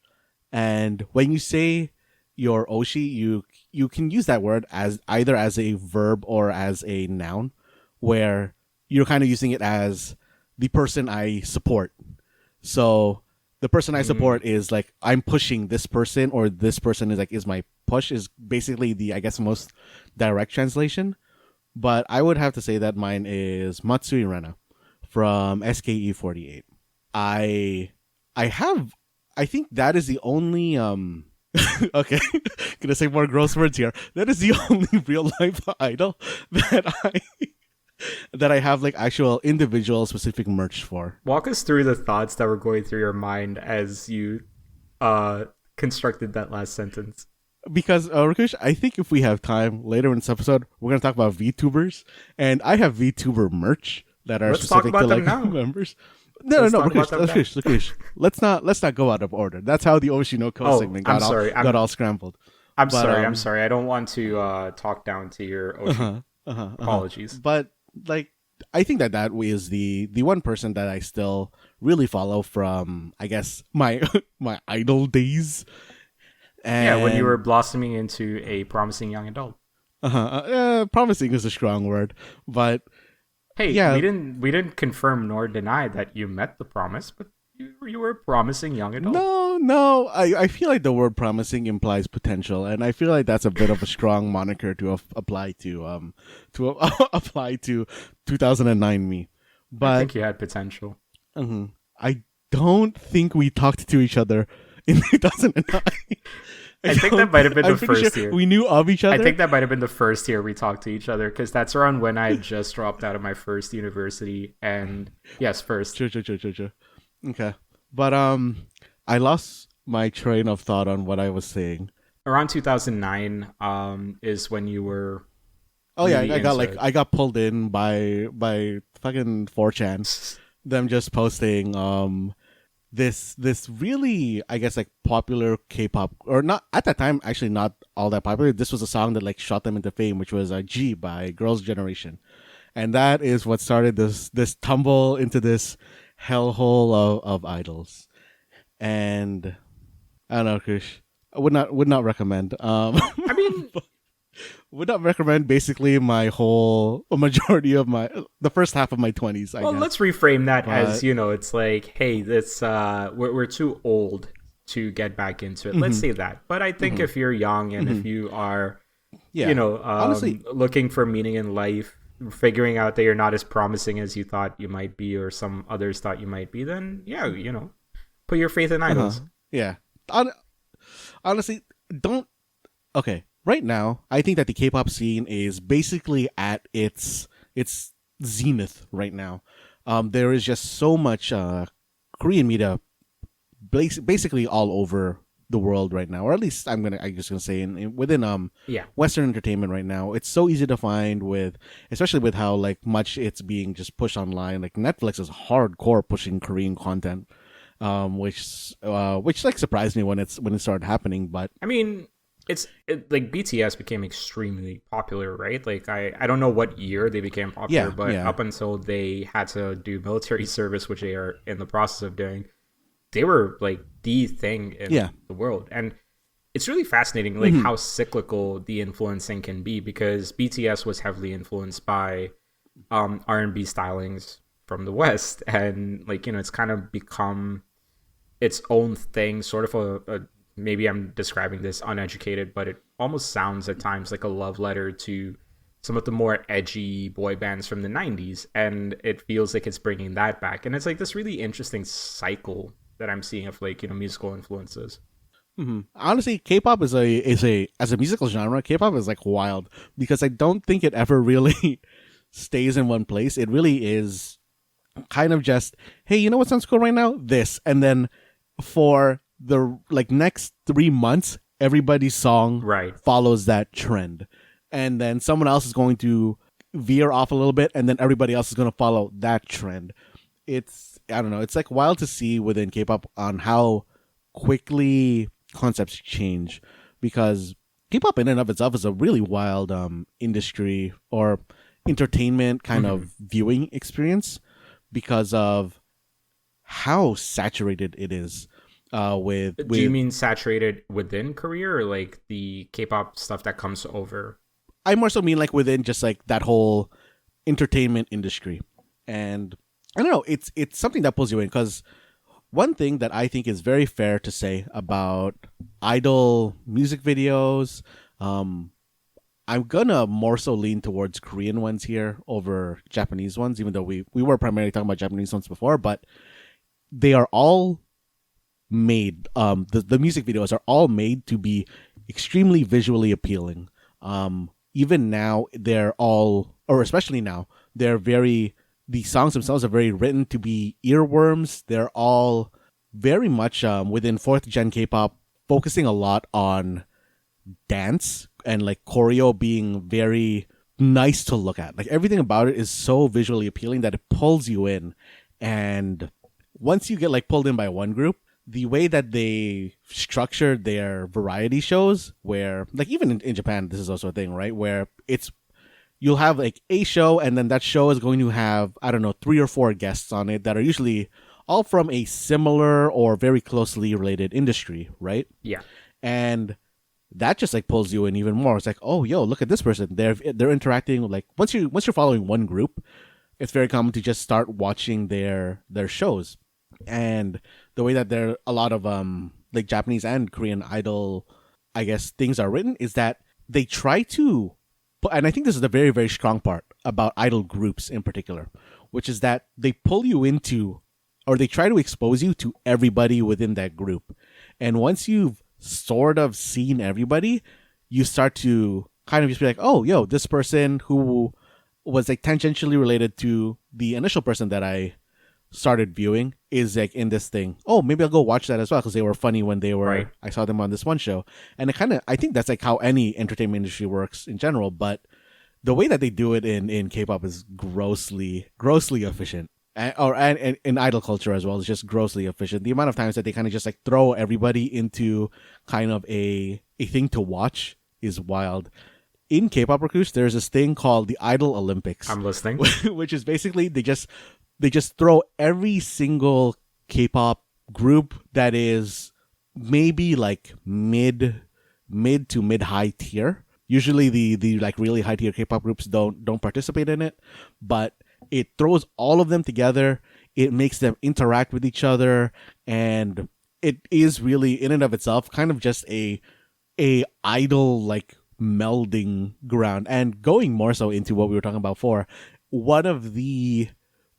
And when you say your Oshi, you can use that word as either as a verb or as a noun, where you're kind of using it as the person I support. So the person I support is like, I'm pushing this person, or this person is my push, is basically the, I guess, most direct translation. But I would have to say that mine is Matsui Rena from SKE48. I think that is the only okay, gonna say more gross words here. That is the only real life idol that I have like actual individual specific merch for. Walk us through the thoughts that were going through your mind as you constructed that last sentence. Because Rakush, I think if we have time later in this episode, we're gonna talk about Vtubers, and I have Vtuber merch that are Let's talk specific about to them like now. members. No, Let's no, talk about them now. Rakush. Let's not go out of order. That's how the Oshi no Ko Oh, segment I'm sorry. got all scrambled. I'm But sorry. I'm sorry. I don't want to talk down to your Oshi. Apologies. But like, I think that is the one person that I still really follow from, I guess, my my idol days. And Yeah, when you were blossoming into a promising young adult. promising is a strong word, but Hey, yeah, we didn't confirm nor deny that you met the promise, but you were a promising young adult. no. I feel like the word promising implies potential, and I feel like that's a bit of a strong moniker to apply to apply to 2009 me. I But think you had potential. I don't think we talked to each other in 2009. I think that might have been I'm the pretty first sure year. we knew of each other. I think that might have been the first year we talked to each other because that's around when I had just dropped out of my first university. And yes, first. Sure. Okay, but I lost my train of thought on what I was saying. Around 2009 is when you were. Oh yeah, really into it. I got pulled in by fucking 4chan. Them just posting this really, I guess, like popular K-pop, or not at that time, actually not all that popular. This was a song that like shot them into fame, which was G by Girls' Generation, and that is what started this tumble into this hellhole of idols. And I don't know, Krish, I would not recommend. I mean, would not recommend basically a majority of the first half of my 20s. well, let's reframe that as, it's like, hey, this we're too old to get back into it. Let's say that. But I think if you're young and if you are, honestly, looking for meaning in life, figuring out that you're not as promising as you thought you might be, or some others thought you might be, then yeah, put your faith in idols. Yeah. Honestly, don't. Okay. Right now, I think that the K-pop scene is basically at its zenith right now. There is just so much Korean media, basically all over the world right now, or at least I'm just gonna say within Western entertainment right now. It's so easy to find especially with how like much it's being just pushed online. Like Netflix is hardcore pushing Korean content, which like surprised me when it started happening. But I mean, like BTS became extremely popular, right? Like I don't know what year they became popular, but up until they had to do military service, which they are in the process of doing, they were like the thing in the world. And it's really fascinating like how cyclical the influencing can be, because BTS was heavily influenced by R&B stylings from the West, and like it's kind of become its own thing, sort of a maybe I'm describing this uneducated, but it almost sounds at times like a love letter to some of the more edgy boy bands from the 90s, and it feels like it's bringing that back. And it's like this really interesting cycle that I'm seeing of like musical influences. Honestly, K-pop is a as a musical genre, K-pop is like wild, because I don't think it ever really stays in one place. It really is kind of just, hey, you know what sounds cool right now? This. And then for the like next 3 months, everybody's song follows that trend, and then someone else is going to veer off a little bit, and then everybody else is going to follow that trend. I don't know, it's like wild to see within K-pop on how quickly concepts change, because K-pop in and of itself is a really wild industry or entertainment kind of viewing experience, because of how saturated it is. Do you mean saturated within Korea, or like the K-pop stuff that comes over? I more so mean like within just like that whole entertainment industry. And I don't know, it's something that pulls you in, because one thing that I think is very fair to say about idol music videos, I'm gonna more so lean towards Korean ones here over Japanese ones, even though we were primarily talking about Japanese ones before, but they are all made, the music videos are all made to be extremely visually appealing. Even now, especially now, the songs themselves are very written to be earworms. They're all very much within 4th gen K-pop, focusing a lot on dance and like choreo being very nice to look at. Like everything about it is so visually appealing that it pulls you in. And once you get like pulled in by one group, the way that they structure their variety shows, where like even in Japan, this is also a thing, right? Where you'll have like a show, and then that show is going to have, I don't know, 3 or 4 guests on it that are usually all from a similar or very closely related industry, right? Yeah. And that just like pulls you in even more. It's like, oh, yo, look at this person. They're interacting. Like once you're following one group, it's very common to just start watching their shows. And the way that there a lot of like Japanese and Korean idol, I guess, things are written is that they try to, and I think this is the very, very strong part about idol groups in particular, which is that they pull you into, or they try to expose you to everybody within that group. And once you've sort of seen everybody, you start to kind of just be like, oh, yo, this person who was like tangentially related to the initial person that I started viewing is like in this thing. Oh, maybe I'll go watch that as well because they were funny when they were, Right. I saw them on this one show. And it kind of, I think that's like how any entertainment industry works in general, but the way that they do it in K-pop is grossly efficient. And in idol culture as well, is just grossly efficient. The amount of times that they kind of just like throw everybody into kind of a thing to watch is wild. In K-pop, Rakush, there's this thing called the Idol Olympics. I'm listening. Which is basically they just throw every single K-pop group that is maybe like mid to mid high tier. Usually the like really high tier K-pop groups don't participate in it, but it throws all of them together. It makes them interact with each other, and it is really in and of itself kind of just a idol like melding ground. And going more so into what we were talking about before, one of the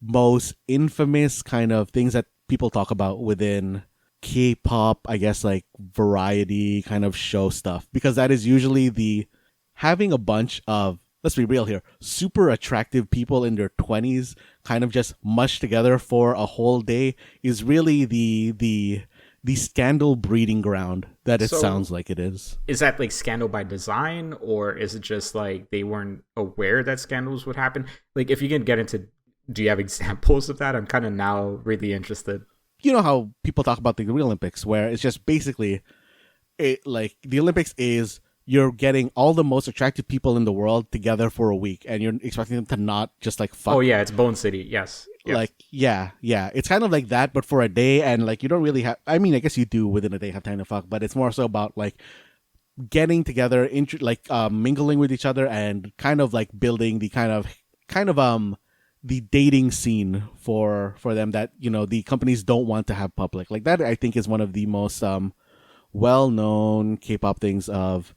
most infamous kind of things that people talk about within K-pop, I guess, like variety kind of show stuff, because that is usually the having a bunch of, let's be real here, super attractive people in their 20s kind of just mushed together for a whole day is really the scandal breeding ground that it sounds like it is. Is that like scandal by design, or is it just like they weren't aware that scandals would happen? Like, if you can get into, do you have examples of that? I'm kind of now really interested. You know how people talk about the Real Olympics, where it's just basically it, like the Olympics is you're getting all the most attractive people in the world together for a week, and you're expecting them to not just like fuck. Oh yeah, it's Bone City. Yes. Like yeah, it's kind of like that, but for a day, and like you don't really have. I mean, I guess you do within a day have time to fuck, but it's more so about like getting together, mingling with each other, and kind of like building the kind of the dating scene for them that, you know, the companies don't want to have public. Like that, I think is one of the most well-known K-pop things of,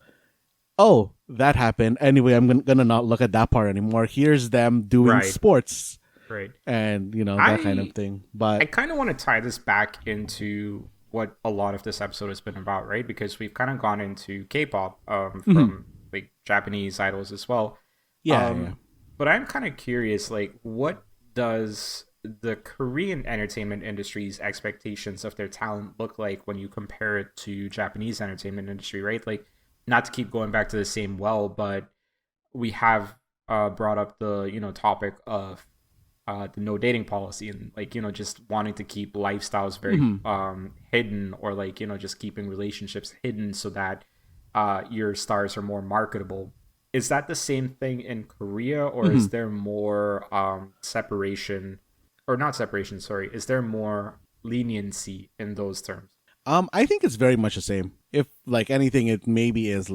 oh, that happened. Anyway, I'm gonna not look at that part anymore. Here's them doing sports. Right. And, you know, that kind of thing. But I kind of want to tie this back into what a lot of this episode has been about, right? Because we've kind of gone into K-pop from like Japanese idols as well. Yeah. But I'm kind of curious, like, what does the Korean entertainment industry's expectations of their talent look like when you compare it to Japanese entertainment industry, right? Like, not to keep going back to the same well, but we have brought up the, you know, topic of the no dating policy, and like, you know, just wanting to keep lifestyles very hidden, or like, you know, just keeping relationships hidden so that your stars are more marketable. Is that the same thing in Korea, or is there more separation, or not separation, sorry, is there more leniency in those terms? I think it's very much the same. If like anything, it maybe is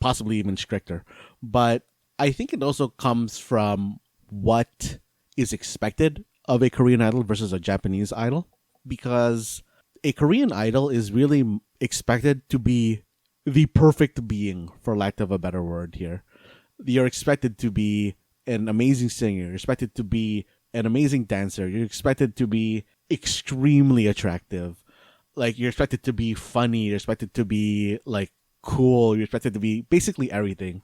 possibly even stricter, but I think it also comes from what is expected of a Korean idol versus a Japanese idol, because a Korean idol is really expected to be the perfect being, for lack of a better word here. You're expected to be an amazing singer. You're expected to be an amazing dancer. You're expected to be extremely attractive. Like, you're expected to be funny. You're expected to be like cool. You're expected to be basically everything.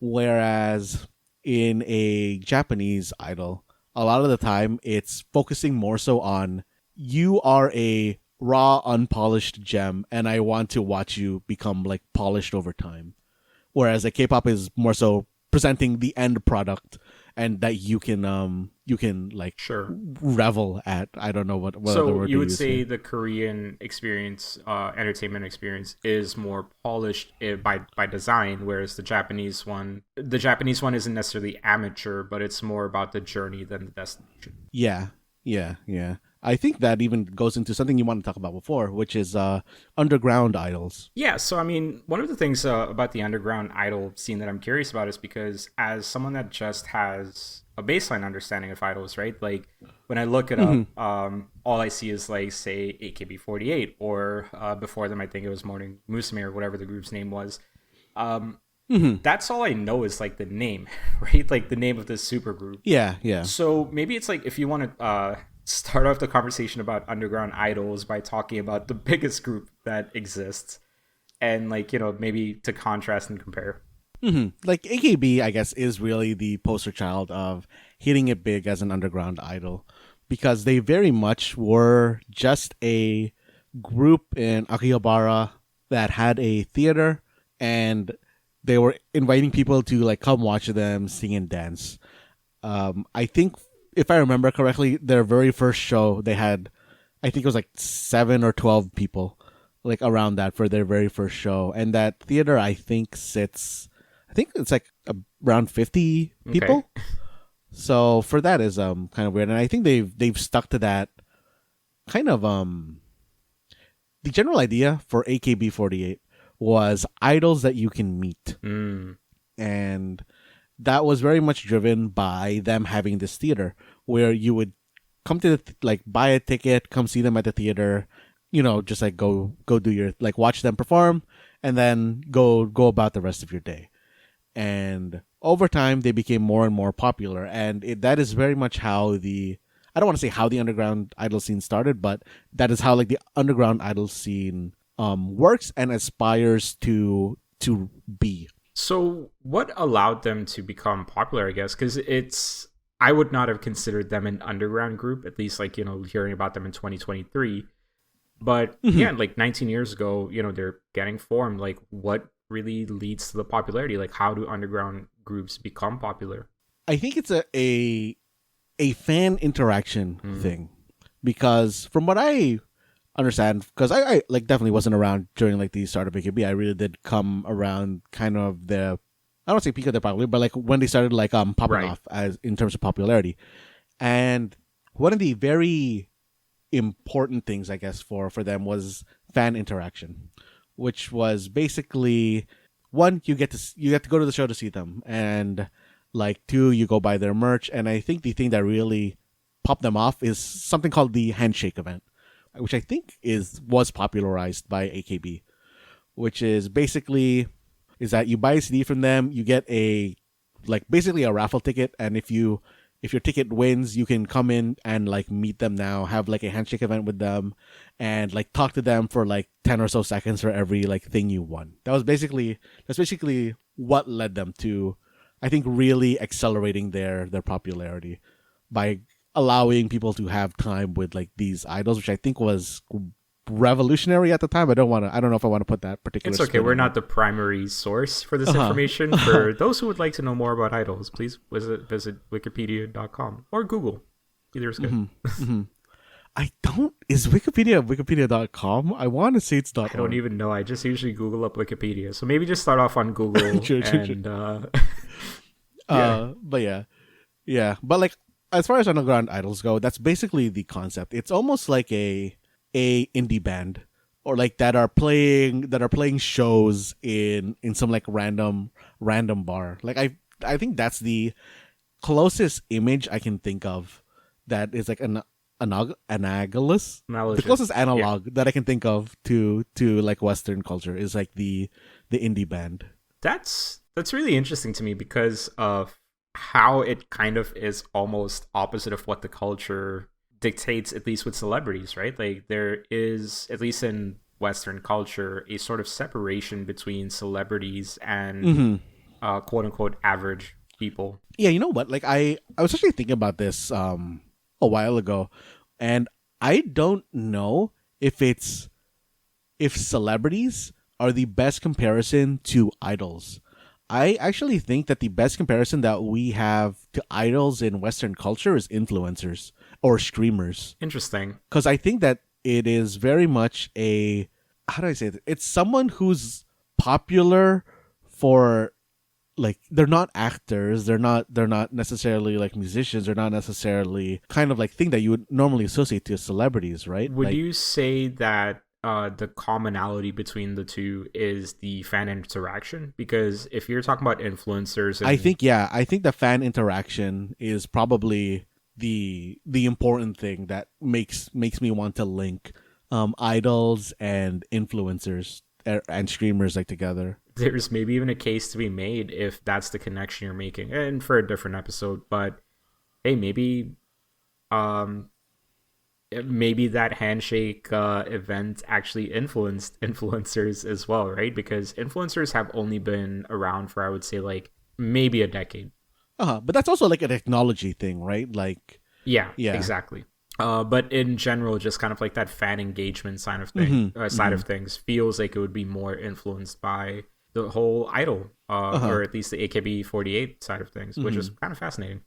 Whereas in a Japanese idol, a lot of the time it's focusing more so on, you are a raw, unpolished gem, and I want to watch you become like polished over time. Whereas like K-pop is more so presenting the end product, and that you can like Sure. revel at. I don't know what other So word you to would use say here. the Korean experience, entertainment experience, is more polished by design, whereas the Japanese one isn't necessarily amateur, but it's more about the journey than the destination. Yeah, yeah. I think that even goes into something you want to talk about before, which is underground idols. Yeah, so I mean, one of the things about the underground idol scene that I'm curious about is because as someone that just has a baseline understanding of idols, right? Like when I look it Hmm. up, all I see is like say AKB48 or before them I think it was Morning Musume or whatever the group's name was. Um, Hmm. that's all I know is like the name, right? Like the name of this super group. Yeah. So maybe it's like if you want to start off the conversation about underground idols by talking about the biggest group that exists, and like maybe to contrast and compare. Like AKB, I guess, is really the poster child of hitting it big as an underground idol, because they very much were just a group in Akihabara that had a theater, and they were inviting people to like come watch them sing and dance. I think if I remember correctly, their very first show they had, I think it was like 7 or 12 people, like around that for their very first show, and that theater I think it's like around 50 Okay. people. So for that is kind of weird, and I think they've stuck to that kind of the general idea for AKB48 was idols that you can meet, Mm. and that was very much driven by them having this theater where you would come to like buy a ticket, come see them at the theater, just like go do your like watch them perform, and then go about the rest of your day. And over time, they became more and more popular, and that is very much how the I don't want to say how the underground idol scene started, but that is how like the underground idol scene works and aspires to be. So what allowed them to become popular? I guess because I would not have considered them an underground group, at least like hearing about them in 2023. But yeah, like 19 years ago, they're getting formed. Like what really leads to the popularity? Like how do underground groups become popular? I think it's a fan interaction Mm. thing, because from what I understand, because I like definitely wasn't around during like the start of AKB. I really did come around kind of the I don't say peak of their popularity, but like when they started like popping Right. off as in terms of popularity. And one of the very important things I guess for them was fan interaction, which was basically one, you get to go to the show to see them, and like two, you go buy their merch. And I think the thing that really popped them off is something called the handshake event, which I think was popularized by AKB, which is basically is that you buy a CD from them, you get a like basically a raffle ticket, and if your ticket wins, you can come in and like meet them now, have like a handshake event with them, and like talk to them for like 10 or so seconds for every like thing you won. That's basically what led them to, I think, really accelerating their popularity by allowing people to have time with like these idols, which I think was revolutionary at the time. I don't know if I want to put that particular It's okay. spin We're on it. not the primary source for this Uh-huh. information. For those who would like to know more about idols, please visit wikipedia.com or Google. Either is good. I don't is Wikipedia.com? I want to say it's I don't .org. even know. I just usually Google up Wikipedia. So maybe just start off on Google True. and yeah. But yeah. Yeah. But like as far as underground idols go, that's basically the concept. It's almost like a indie band, or like that are playing shows in some like random bar. Like I think that's the closest image I can think of that is like analogous. The closest Analogous. Yeah. analog that I can think of to like Western culture is like the indie band. That's really interesting to me because of how it kind of is almost opposite of what the culture dictates, at least with celebrities, right? Like there is, at least in Western culture, a sort of separation between celebrities and quote unquote average people. Yeah, you know what? Like I was actually thinking about this a while ago, and I don't know if celebrities are the best comparison to idols. I actually think that the best comparison that we have to idols in Western culture is influencers or streamers. Interesting. Because I think that it is very much a, how do I say it? It's someone who's popular for, like, they're not actors, they're not necessarily like musicians, they're not necessarily kind of like thing that you would normally associate to celebrities, right? Would like, you say that the commonality between the two is the fan interaction? Because if you're talking about influencers, I think the fan interaction is probably the important thing that makes me want to link idols and influencers and streamers like together. there's maybe even a case to be made if that's the connection you're making, and for a different episode. But hey, um maybe that handshake event actually influenced influencers as well, right? Because influencers have only been around for, I would say, like maybe a decade. But that's also like a technology thing, right? Like, Yeah, yeah. exactly. But in general, just kind of like that fan engagement side of of things feels like it would be more influenced by the whole idol, or at least the AKB48 side of things, which is kind of fascinating.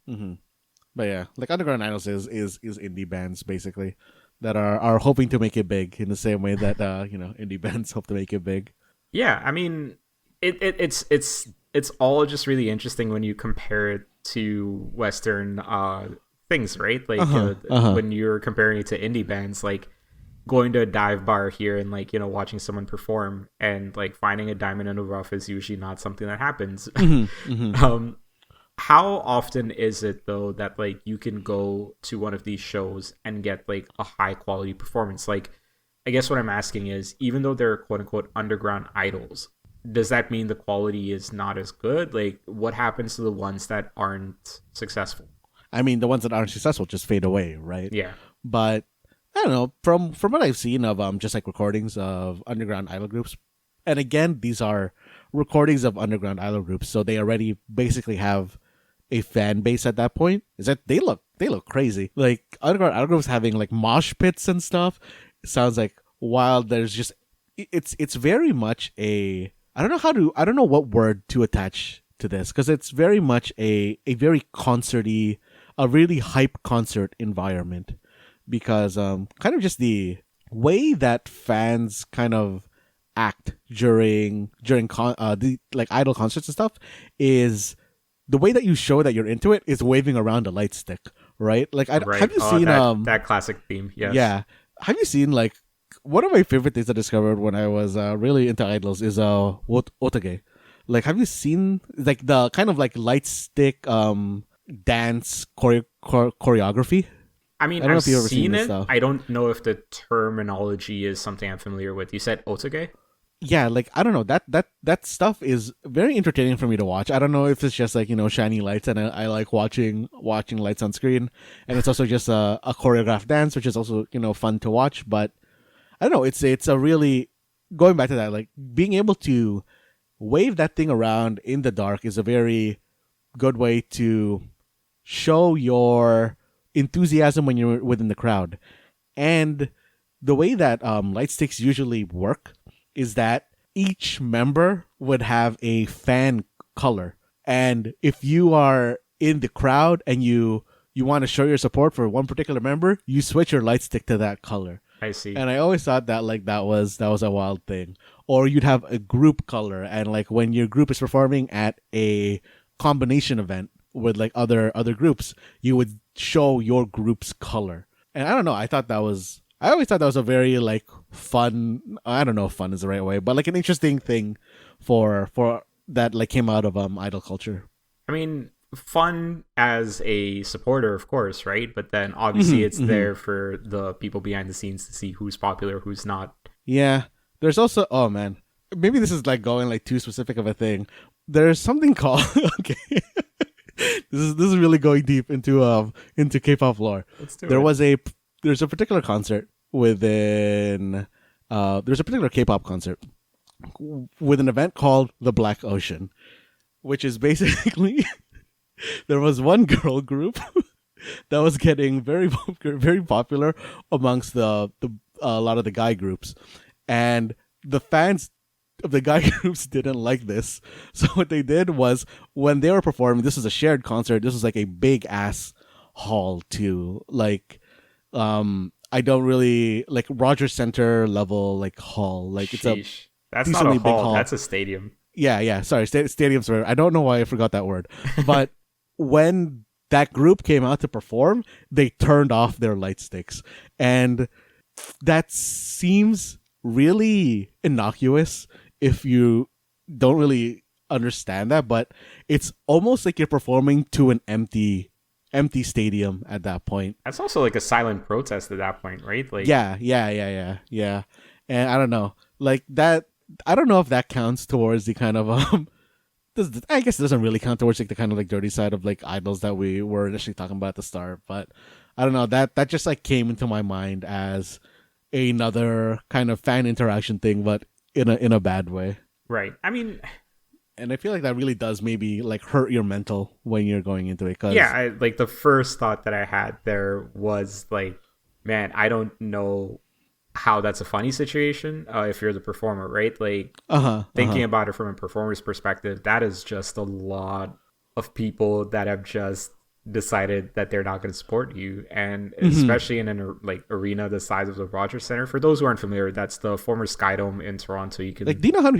But yeah, like underground idols is indie bands basically that are hoping to make it big in the same way that indie bands hope to make it big. Yeah, I mean, it's all just really interesting when you compare it to Western things, right? Like when you're comparing it to indie bands, like going to a dive bar here and like watching someone perform and like finding a diamond in the rough is usually not something that happens. How often is it though that like you can go to one of these shows and get like a high quality performance? Like, I guess what I'm asking is, even though they're quote unquote underground idols, does that mean the quality is not as good? Like, what happens to the ones that aren't successful? I mean, the ones that aren't successful just fade away, right? Yeah. But I don't know, from what I've seen of just like recordings of underground idol groups, and again, these are recordings of underground idol groups, so they already basically have a fan base at that point, is that they look crazy. Like underground idol groups having like mosh pits and stuff. It sounds like wild. There's just it's very much a, I don't know what word to attach to this, because it's very much a very concerty, a really hype concert environment, because kind of just the way that fans kind of act during the like idol concerts and stuff is the way that you show that you're into it is waving around a light stick, right? Like, Right. have you seen that classic theme? Yes. Yeah, have you seen like one of my favorite things I discovered when I was really into idols is otage. Like, have you seen like the kind of like light stick dance choreography? I mean, I don't know I've if you've ever seen seen this it. stuff. I don't know if the terminology is something I'm familiar with. You said otage? Yeah, like I don't know, that stuff is very entertaining for me to watch. I don't know if it's just like shiny lights, and I like watching lights on screen, and it's also just a choreographed dance, which is also fun to watch. But I don't know, it's a really, going back to that, like being able to wave that thing around in the dark is a very good way to show your enthusiasm when you're within the crowd. And the way that light sticks usually work is that each member would have a fan color, and if you are in the crowd and you want to show your support for one particular member, you switch your light stick to that color. I see. And I always thought that like that was a wild thing. Or you'd have a group color, and like when your group is performing at a combination event with like other groups, you would show your group's color. And I don't know, I always thought that was a very like fun, I don't know if fun is the right way, but like an interesting thing for that like came out of idol culture. I mean, fun as a supporter, of course, right? But then obviously it's there for the people behind the scenes to see who's popular, who's not. Yeah. There's also, oh man, maybe this is like going like too specific of a thing. There's something called okay. This is really going deep into K-pop lore. Let's do There's a particular concert within there's a particular K-pop concert with an event called the Black Ocean, which is basically there was one girl group that was getting very popular amongst the a lot of the guy groups, and the fans of the guy groups didn't like this. So what they did was when they were performing, this is a shared concert. This was like a big ass hall too. Like, I don't really like Rogers Center level like hall. Like it's a that's not a hall. That's a stadium. Yeah. Sorry, stadiums. I don't know why I forgot that word. But when that group came out to perform, they turned off their light sticks, and that seems really innocuous if you don't really understand that. But it's almost like you're performing to an empty stadium at that point. That's also like a silent protest at that point, right? Like, yeah. And I don't know, like that. I don't know if that counts towards the kind of I guess it doesn't really count towards like the kind of like dirty side of like idols that we were initially talking about at the start. But I don't know, that just like came into my mind as another kind of fan interaction thing, but in a bad way. Right. I mean, and I feel like that really does maybe like hurt your mental when you're going into it. Cause, yeah, like the first thought that I had there was like, man, I don't know how that's a funny situation if you're the performer, right? Like thinking about it from a performer's perspective, that is just a lot of people that have just decided that they're not going to support you, and especially in an like arena the size of the Rogers Center. For those who aren't familiar, that's the former Skydome in Toronto. You can like, do you know how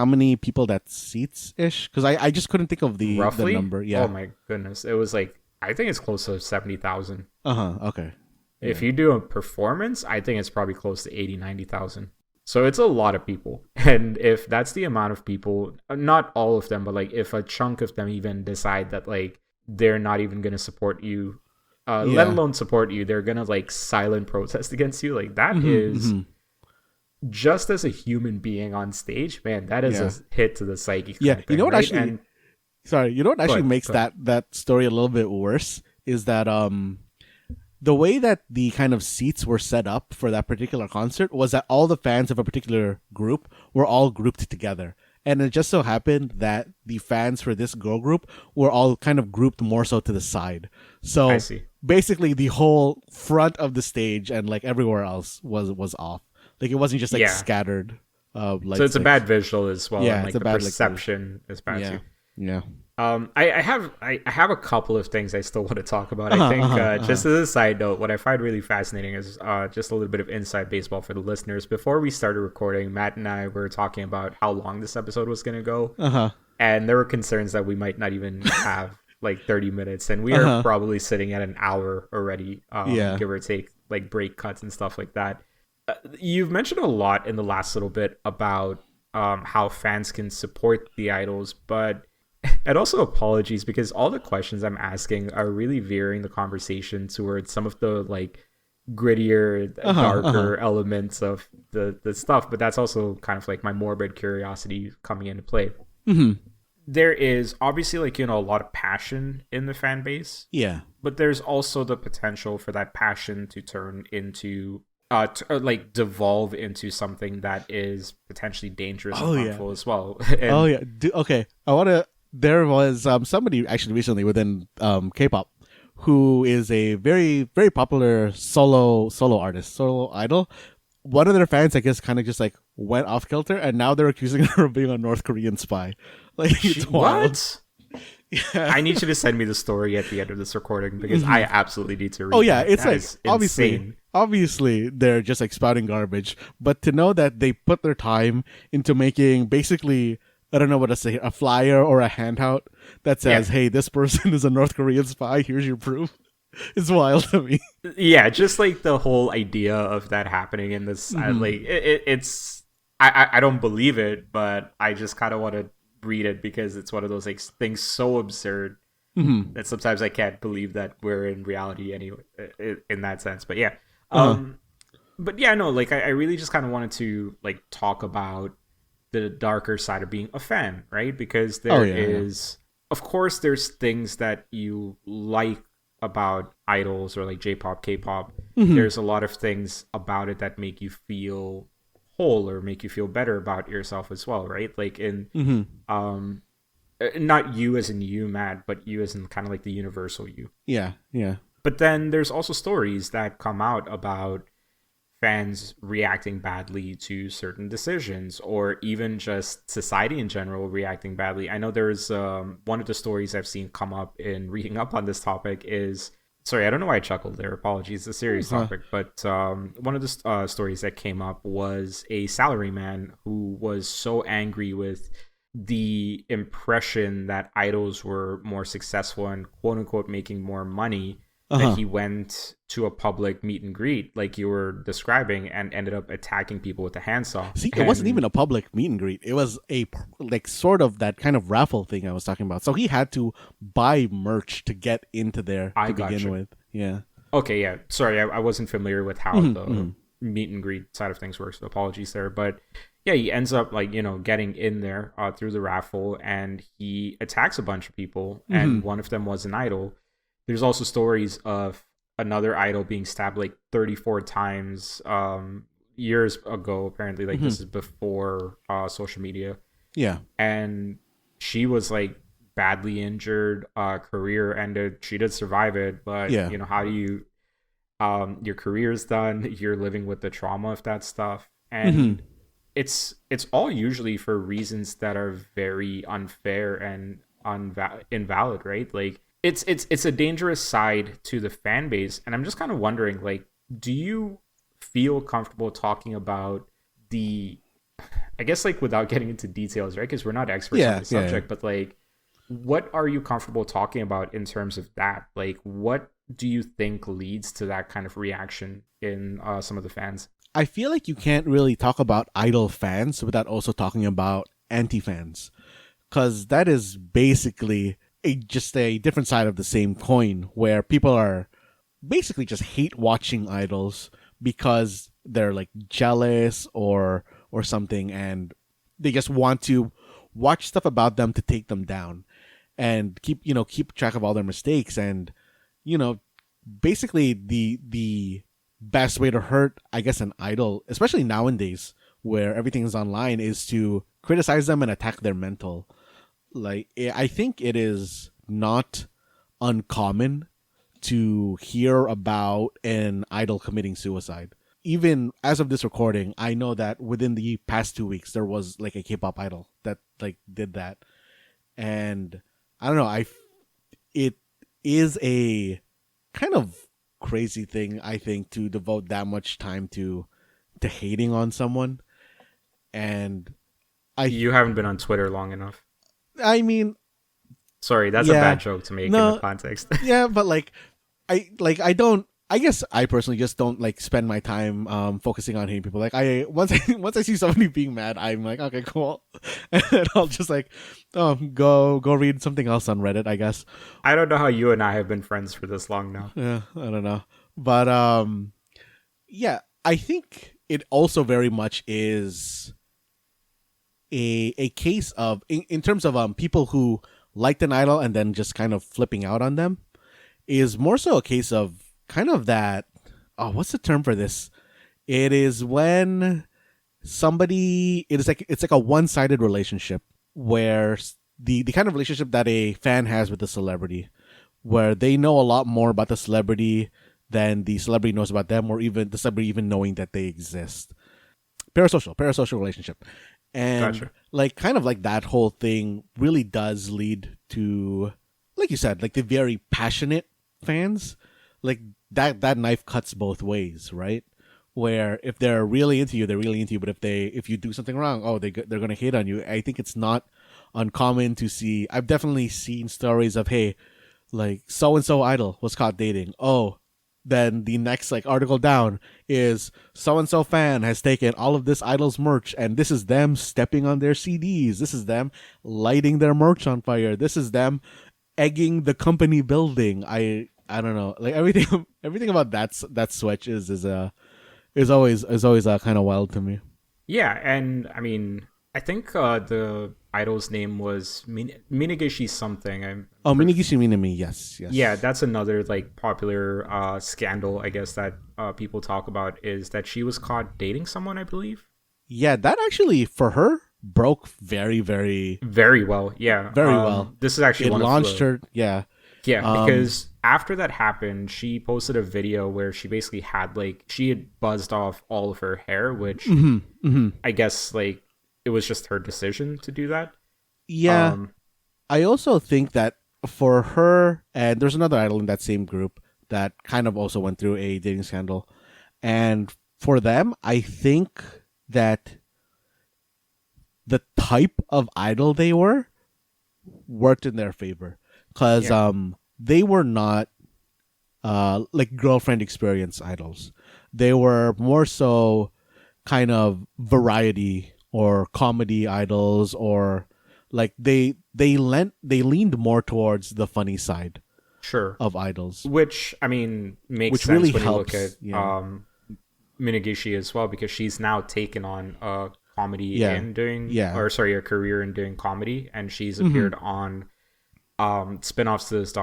many people that seats ish? Because I just couldn't think of the number. Yeah. Oh my goodness, it was like, I think it's close to 70,000. Okay. If you do a performance, I think it's probably close to 80,000-90,000. So it's a lot of people. And if that's the amount of people, not all of them, but like if a chunk of them even decide that like they're not even going to support you, let alone support you, they're going to like silent protest against you. Like that is just as a human being on stage, man, that is a hit to the psyche. Yeah. Thing, you know what right? actually, you know what actually makes that story a little bit worse is that, the way that the kind of seats were set up for that particular concert was that all the fans of a particular group were all grouped together. And it just so happened that the fans for this girl group were all kind of grouped more so to the side. So basically the whole front of the stage and like everywhere else was off. Like it wasn't just like scattered. Like, so it's a bad visual as well. Yeah, and, like, it's a bad perception is bad too. Yeah. I have a couple of things I still want to talk about. I think just as a side note, what I find really fascinating is just a little bit of inside baseball for the listeners. Before we started recording, Matt and I were talking about how long this episode was going to go, and there were concerns that we might not even have like 30 minutes, and we are probably sitting at an hour already, give or take, like break cuts and stuff like that. You've mentioned a lot in the last little bit about how fans can support the idols, but and also apologies because all the questions I'm asking are really veering the conversation towards some of the like grittier, darker elements of the stuff. But that's also kind of like my morbid curiosity coming into play. There is obviously like, you know, a lot of passion in the fan base. Yeah. But there's also the potential for that passion to turn into like devolve into something that is potentially dangerous and harmful as well. And, okay. There was somebody actually recently within K-pop who is a very, very popular solo artist, solo idol. One of their fans, I guess, kind of just like went off kilter, and now they're accusing her of being a North Korean spy. Like, it's wild. What? Yeah. I need you to send me the story at the end of this recording because I absolutely need to read. Oh yeah, it's that like obviously they're just like spouting garbage, but to know that they put their time into making basically, I don't know what to say, a flyer or a handout that says, hey, this person is a North Korean spy, here's your proof. It's wild to me. Yeah, just like the whole idea of that happening in this, like it's, I don't believe it, but I just kind of want to read it because it's one of those like things so absurd that sometimes I can't believe that we're in reality anyway, in that sense. But yeah, but yeah, no, like I really just kind of wanted to like talk about the darker side of being a fan, right? Because there is, of course, there's things that you like about idols or like J-pop, K-pop. There's a lot of things about it that make you feel whole or make you feel better about yourself as well, right? Like in not you as in you, Matt, but you as in kind of like the universal you. Yeah. But then there's also stories that come out about fans reacting badly to certain decisions, or even just society in general reacting badly. I know there's one of the stories I've seen come up in reading up on this topic is, sorry, I don't know why I chuckled there. Apologies, it's a serious topic. But one of the stories that came up was a salaryman who was so angry with the impression that idols were more successful and quote unquote making more money that he went to a public meet and greet like you were describing and ended up attacking people with a handsaw. See, it wasn't even a public meet and greet. It was a like sort of that kind of raffle thing I was talking about. So he had to buy merch to get into there to begin with. Yeah. Okay, yeah. Sorry, I wasn't familiar with how the meet and greet side of things works. So apologies there. But yeah, he ends up like, getting in there through the raffle, and he attacks a bunch of people, and one of them was an idol. There's also stories of another idol being stabbed like 34 times years ago, apparently. Like this is before social media. Yeah. And she was like badly injured, career ended. She did survive it, but how do you your career's done, you're living with the trauma of that stuff. And it's all usually for reasons that are very unfair and invalid, right? Like it's a dangerous side to the fan base, and I'm just kind of wondering, like, do you feel comfortable talking about I guess, like, without getting into details, right? Because we're not experts on the subject, but like, what are you comfortable talking about in terms of that? Like, what do you think leads to that kind of reaction in some of the fans? I feel like you can't really talk about idol fans without also talking about anti-fans, because that is basically just a different side of the same coin, where people are basically just hate watching idols because they're like jealous or something, and they just want to watch stuff about them to take them down and keep track of all their mistakes. And basically the best way to hurt, I guess, an idol, especially nowadays where everything is online, is to criticize them and attack their mental. Like, I think it is not uncommon to hear about an idol committing suicide. Even as of this recording, I know that within the past 2 weeks, there was like a K-pop idol that like did that. And I don't know, it is a kind of crazy thing, I think, to devote that much time to hating on someone. And you haven't been on Twitter long enough. I mean, sorry, that's a bad joke to make in the context. Yeah, but I guess I personally just don't like spend my time focusing on hating people. Like, once I see somebody being mad, I'm like, okay, cool, and then I'll just like go read something else on Reddit, I guess. I don't know how you and I have been friends for this long now. Yeah, I don't know, but yeah, I think it also very much is a case of in terms of people who liked an idol and then just kind of flipping out on them, is more so a case of kind of that, what's the term for this? It is when it's like a one-sided relationship, where the kind of relationship that a fan has with the celebrity, where they know a lot more about the celebrity than the celebrity knows about them, or even the celebrity even knowing that they exist. Parasocial relationship. And gotcha. Like, kind of like that whole thing really does lead to, like you said, like the very passionate fans. Like that knife cuts both ways, right? Where if they're really into you, they're really into you. But if you do something wrong, they're gonna hate on you. I think it's not uncommon to see. I've definitely seen stories of, hey, like so and so idol was caught dating. Then the next like article down is so and so fan has taken all of this idol's merch, and this is them stepping on their CDs. This is them lighting their merch on fire. This is them egging the company building. I don't know, like everything about that switch is always kind of wild to me. Yeah, and I mean, I think the idol's name was Minagishi something. Minagishi Minami, yes. Yeah, that's another like popular scandal, I guess, that people talk about, is that she was caught dating someone, I believe. Yeah, that actually for her broke very, very, very well. Yeah, very well. This is actually it launched her. Yeah. Yeah, because after that happened, she posted a video where she basically had like she had buzzed off all of her hair, which I guess like it was just her decision to do that. Yeah, I also think that for her, and there's another idol in that same group that kind of also went through a dating scandal, and for them, I think that the type of idol they were worked in their favor because Yeah, they were not like girlfriend experience idols. They were more so kind of variety or comedy idols, or like they leaned more towards the funny side sure. of idols, Which I mean makes which really sense when you look at helps. Yeah, Minagishi as well, because she's now taken on a comedy yeah, in doing, yeah. or sorry, a career in doing comedy, and she's Hmm. appeared on spin-offs to this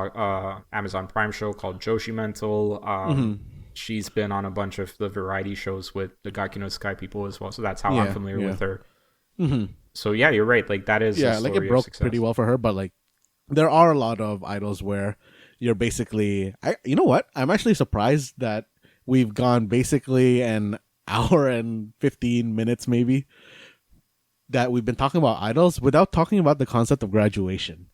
Amazon Prime show called Joshi Mental. Hmm. She's been on a bunch of the variety shows with the Gaki no Sky people as well, so that's how I'm Yeah, familiar yeah. with her. Hmm. So yeah, you're right. Like that is a Yeah, like it story of broke pretty success. well for her, but like there are a lot of idols where you're basically you know what? I'm actually surprised that we've gone basically an hour and 15 minutes maybe that we've been talking about idols without talking about the concept of graduation.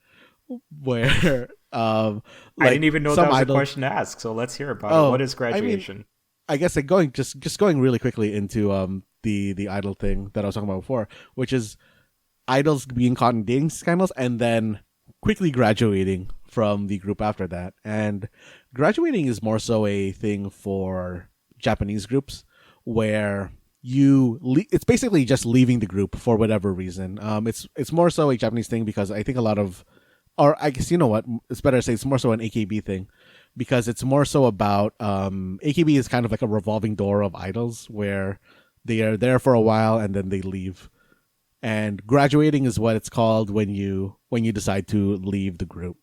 Where I didn't like even know that some was a idols. question to ask, so let's hear about it. What Oh, is I mean, graduation? I guess like going just going really quickly into the idol thing that I was talking about before, which is idols being caught in dating scandals and then quickly graduating from the group after that. And graduating is more so a thing for Japanese groups where it's basically just leaving the group for whatever reason. It's more so a Japanese thing because I think a lot of, or I guess you know what, it's better to say it's more so an AKB thing because it's more so about AKB is kind of like a revolving door of idols where they are there for a while and then they leave. And graduating is what it's called when you decide to leave the group.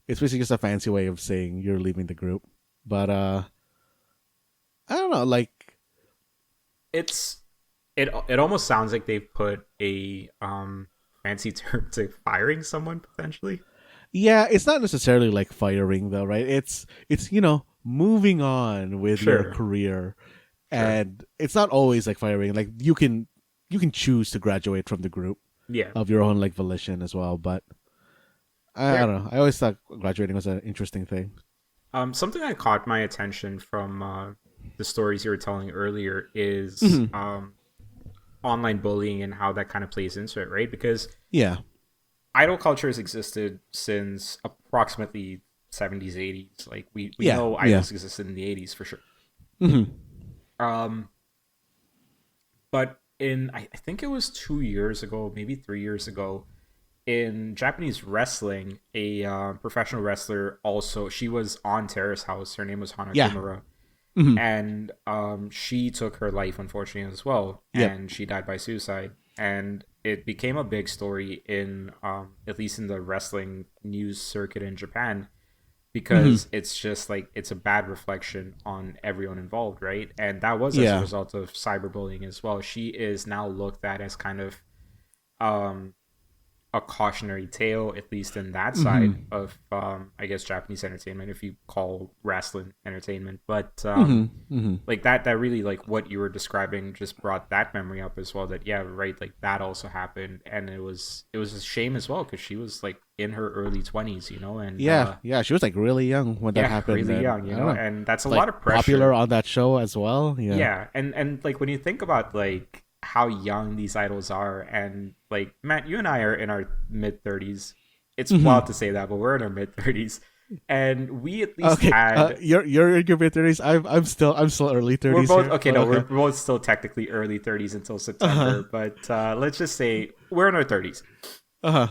It's basically just a fancy way of saying you're leaving the group. But I don't know, like It's it almost sounds like they've put a fancy term to firing someone potentially. yeah, it's not necessarily like firing though, right? It's moving on with your Sure, career. sure. And it's not always like firing. Like you can choose to graduate from the group Yeah. of your own like volition as well, but I There don't know. I always thought graduating was an interesting thing. something that caught my attention from the stories you were telling earlier is Hmm. online bullying and how that kind of plays into it, right? Because Yeah. idol culture has existed since approximately 70s, 80s. Like we Yeah. know Yeah. idols existed in the 80s for sure. Hmm. Um, but in I think it was 2 years ago, maybe 3 years ago, in Japanese wrestling, a professional wrestler also she was on Terrace House. Her name was Hana Yeah. Kimura, Hmm. and she took her life unfortunately as well, Yep. and she died by suicide. And it became a big story in at least in the wrestling news circuit in Japan, Hmm. because it's just like it's a bad reflection on everyone involved, right? And that was as a Yeah. result of cyberbullying as well. She is now looked at as kind of um a cautionary tale, at least in that Hmm. side of I guess Japanese entertainment, if you call wrestling entertainment. But Hmm. Hmm. like that really, like what you were describing just brought that memory up as well, that yeah, right, like that also happened. And it was a shame as well because she was like in her early 20s, and Yeah. Yeah. She was like really young when that yeah, happened, really and young, I don't know, and that's a like lot of popular pressure. on that show as well. Yeah. Yeah, and like when you think about like how young these idols are, and like Matt, you and I are in our mid 30s. It's Hmm. wild to say that, but we're in our mid 30s, and we at least Okay. had. You're in your mid 30s. I'm still early We're 30s both here. okay. But No, we're okay. both still technically early 30s until Uh huh. September, but let's just say we're in our 30s, Uh huh.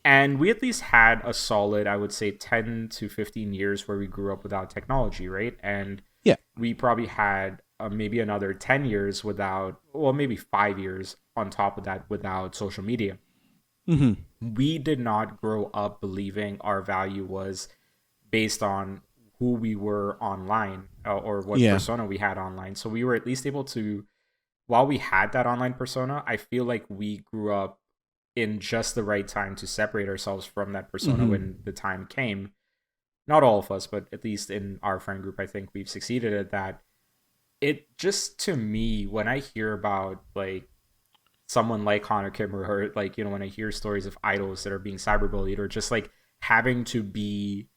and we at least had a solid, I would say, 10 to 15 years where we grew up without technology, right? And Yeah. we probably had maybe another 10 years without, well, maybe 5 years on top of that without social media. Hmm. We did not grow up believing our value was based on who we were online, or what Yeah. persona we had online. So we were at least able to, while we had that online persona, I feel like we grew up in just the right time to separate ourselves from that persona Hmm. when the time came. not all of us, but at least in our friend group, I think we've succeeded at that. It just, to me, when I hear about like someone like Connor Kimmer, or like, when I hear stories of idols that are being cyberbullied, or just like having to be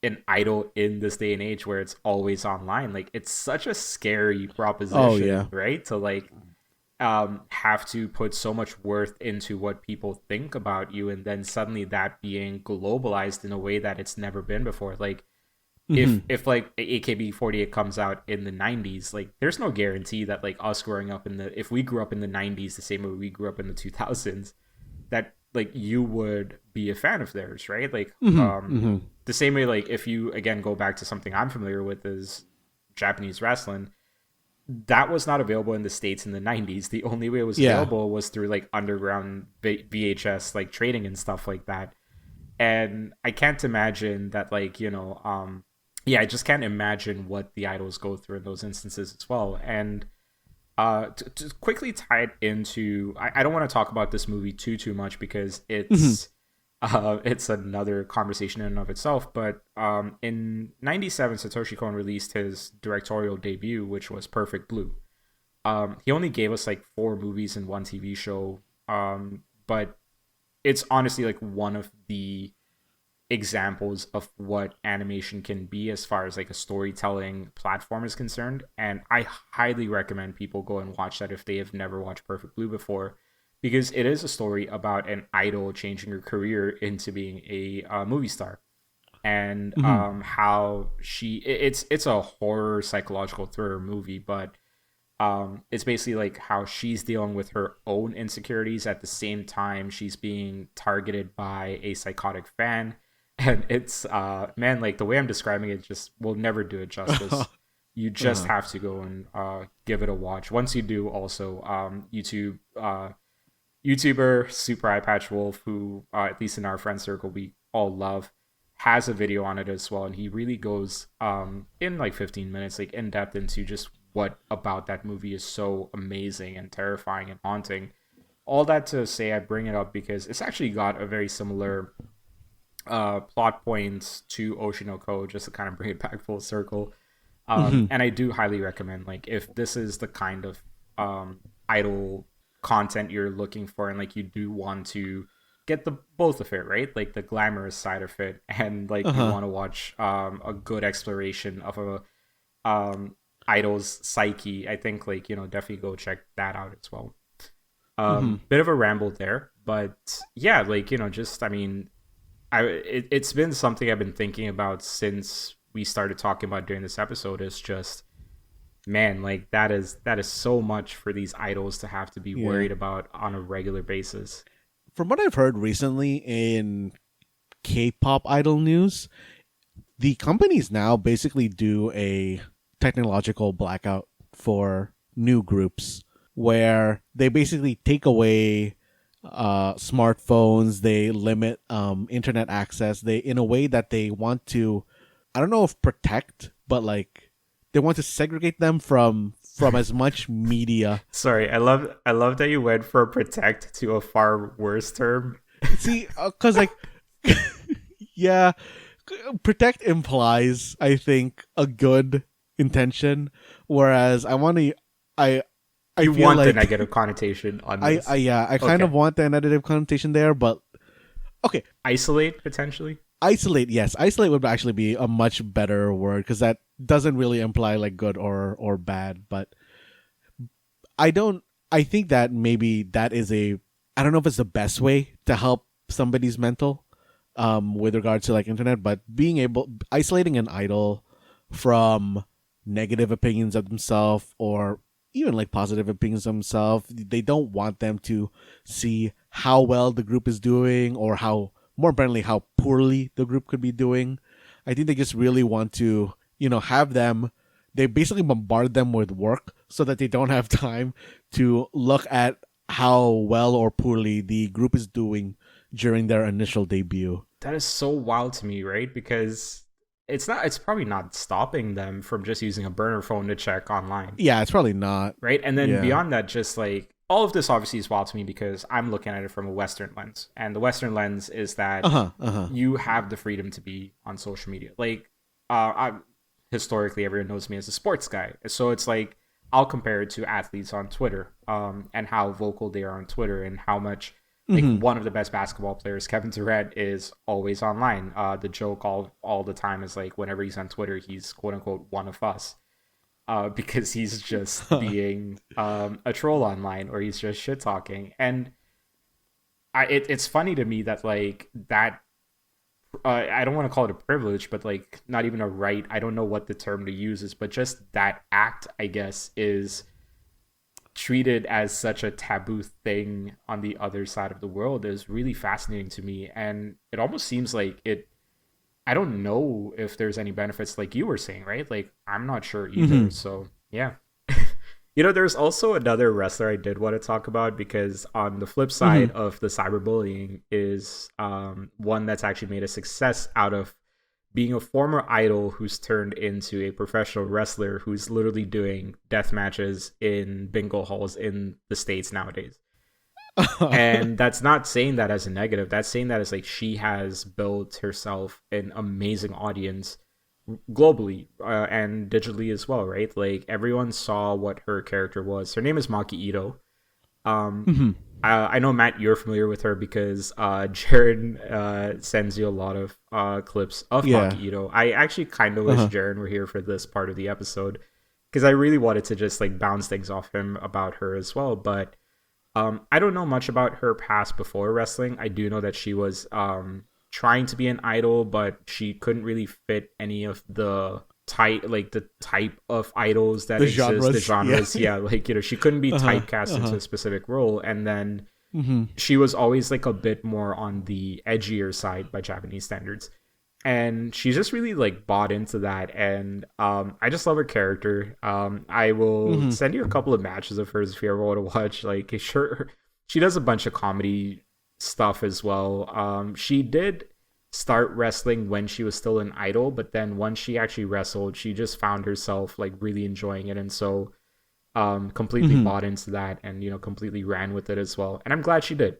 an idol in this day and age where it's always online, like it's such a scary Oh proposition, yeah. right? To like have to put so much worth into what people think about you, and then suddenly that being globalized in a way that it's never been before. Like if like AKB48 comes out in the 90s, like there's no guarantee that like us growing up in the if we grew up in the 90s the same way we grew up in the 2000s, that like you would be a fan of theirs, right? Like the same way, like if you again go back to something I'm familiar with is Japanese wrestling, that was not available in the States in the 90s. The only way it was Yeah. available was through like underground VHS like trading and stuff like that. And I can't imagine that, like, yeah, I just can't imagine what the idols go through in those instances as well. And to quickly tie it into, I don't want to talk about this movie too much because it's another conversation in and of itself. But in '97, Satoshi Kon released his directorial debut, which was Perfect Blue. He only gave us like 4 movies and 1 TV show, but it's honestly like one of the examples of what animation can be as far as like a storytelling platform is concerned. And I highly recommend people go and watch that if they have never watched Perfect Blue before, because it is a story about an idol changing her career into being a movie star, and how it's a horror psychological thriller movie, but it's basically like how she's dealing with her own insecurities at the same time she's being targeted by a psychotic fan. And it's man, like the way I'm describing it just will never do it justice. You just have to go and give it a watch. Once you do, also YouTuber Super Eye Patch Wolf, who at least in our friend circle we all love, has a video on it as well, and he really goes in like 15 minutes, like in depth into just what about that movie is so amazing and terrifying and haunting. All that to say, I bring it up because it's actually got a very similar plot points to Oshi no Ko, just to kind of bring it back full circle. And I do highly recommend, like, if this is the kind of idol content you're looking for, and like you do want to get the both of it, right? Like the glamorous side of it, and like you want to watch a good exploration of a idol's psyche, I think, like, definitely go check that out as well. Bit of a ramble there, but yeah, like, just, I mean, it's been something I've been thinking about since we started talking about during this episode. Is just, man, like that is so much for these idols to have to be worried about on a regular basis. From what I've heard recently in K-pop idol news, the companies now basically do a technological blackout for new groups where they basically take away smartphones, they limit internet access, they, in a way that they want to, I don't know if protect, but like they want to segregate them from as much media. Sorry, I love that you went from protect to a far worse term. See, because like yeah, protect implies, I think, a good intention, whereas I want to I You feel want like the negative connotation on this. I kind of want the negative connotation there, but okay. Isolate, potentially? Isolate, yes. Isolate would actually be a much better word, because that doesn't really imply like good or bad, but I think that maybe that is I don't know if it's the best way to help somebody's mental with regards to like internet, but isolating an idol from negative opinions of themselves, or even like positive opinions of themselves. They don't want them to see how well the group is doing, or how, more importantly, how poorly the group could be doing. I think they just really want to, have them, they basically bombard them with work so that they don't have time to look at how well or poorly the group is doing during their initial debut. That is so wild to me, right? Because it's probably not stopping them from just using a burner phone to check online. Yeah, it's probably not. Right? And then Yeah. beyond that, just like all of this obviously is wild to me because I'm looking at it from a Western lens, and the Western lens is that you have the freedom to be on social media. Like, historically, everyone knows me as a sports guy, so it's like I'll compare it to athletes on Twitter, and how vocal they are on Twitter, and how much like one of the best basketball players, Kevin Durant, is always online. The joke all the time is like whenever he's on Twitter, he's quote unquote one of us. Because he's just being a troll online, or he's just shit talking. And it's funny to me that like that I don't want to call it a privilege, but like not even a right. I don't know what the term to use is, but just that act, I guess, is treated as such a taboo thing on the other side of the world is really fascinating to me. And it almost seems like I don't know if there's any benefits, like you were saying, right? Like, I'm not sure either. So, yeah. There's also another wrestler I did want to talk about, because on the flip side of the cyberbullying is one that's actually made a success out of being a former idol who's turned into a professional wrestler who's literally doing death matches in bingo halls in the States nowadays. And that's not saying that as a negative. That's saying that as like she has built herself an amazing audience globally and digitally as well, right? Like everyone saw what her character was. Her name is Maki Ito. I know, Matt, you're familiar with her because Jaren sends you a lot of clips of Maki Ito. I actually kind of wish Jaren were here for this part of the episode, because I really wanted to just like bounce things off him about her as well. But I don't know much about her past before wrestling. I do know that she was trying to be an idol, but she couldn't really fit any of the type of idols that exist, the genres. Yeah, like, she couldn't be typecast into a specific role. And then she was always like a bit more on the edgier side by Japanese standards. And she just really like bought into that, and I just love her character. I will send you a couple of matches of hers if you ever want to watch. Like, sure, she does a bunch of comedy stuff as well. She did start wrestling when she was still an idol, but then once she actually wrestled, she just found herself like really enjoying it, and so completely bought into that, and completely ran with it as well. And I'm glad she did.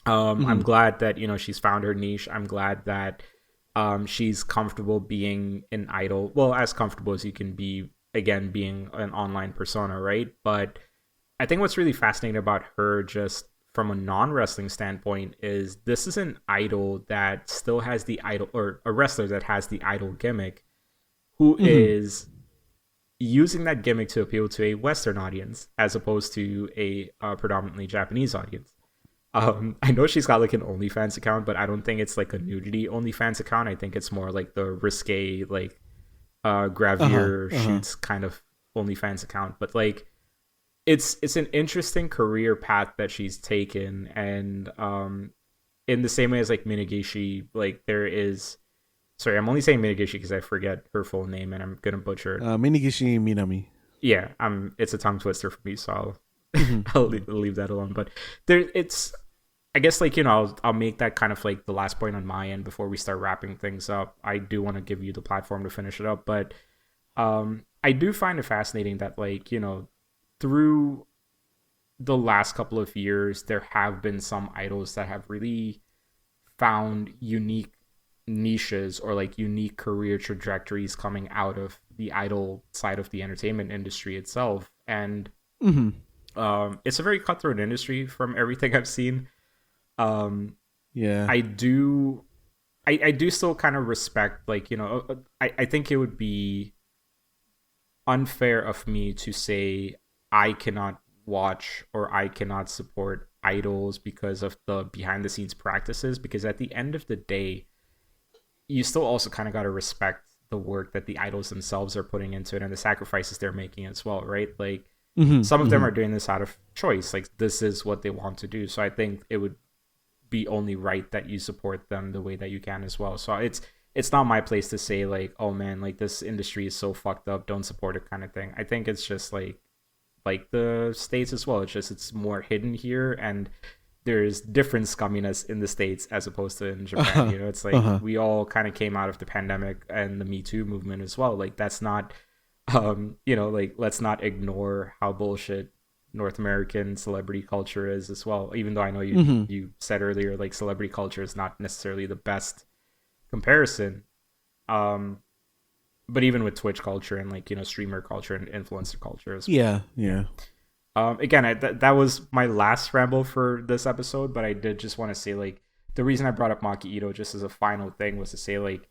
I'm glad that she's found her niche. I'm glad that she's comfortable being an idol. Well, as comfortable as you can be, again, being an online persona, right? But I think what's really fascinating about her, just from a non-wrestling standpoint, is this is an idol that still has the idol, or a wrestler that has the idol gimmick, who is using that gimmick to appeal to a Western audience as opposed to a predominantly Japanese audience. I know she's got like an OnlyFans account, but I don't think it's like a nudity OnlyFans account. I think it's more like the risque, like gravure shoots kind of OnlyFans account. But like, it's an interesting career path that she's taken, and in the same way as like Minagishi, like there is. Sorry, I'm only saying Minagishi because I forget her full name and I'm gonna butcher it. Minagishi Minami. Yeah, it's a tongue twister for me, so I'll leave that alone. But it's. I guess like I'll make that kind of like the last point on my end before we start wrapping things up. I do want to give you the platform to finish it up, but I do find it fascinating that like through the last couple of years there have been some idols that have really found unique niches or like unique career trajectories coming out of the idol side of the entertainment industry itself, and it's a very cutthroat industry from everything I've seen. I do still kind of respect, like, I think it would be unfair of me to say I cannot watch or I cannot support idols because of the behind the scenes practices, because at the end of the day, you still also kind of got to respect the work that the idols themselves are putting into it and the sacrifices they're making as well, right? Like some of them are doing this out of choice, like this is what they want to do. So I think it would be only right that you support them the way that you can as well. So it's not my place to say like, oh man, like this industry is so fucked up, don't support it kind of thing. I think it's just like the States as well. It's more hidden here, and there's different scumminess in the States as opposed to in Japan. It's like we all kind of came out of the pandemic and the Me Too movement as well. Like that's not like let's not ignore how bullshit North American celebrity culture is as well. Even though I know you said earlier like celebrity culture is not necessarily the best comparison. Um, but even with Twitch culture and like streamer culture and influencer culture as well. Yeah. Again, that was my last ramble for this episode, but I did just want to say like the reason I brought up Maki Ito just as a final thing was to say like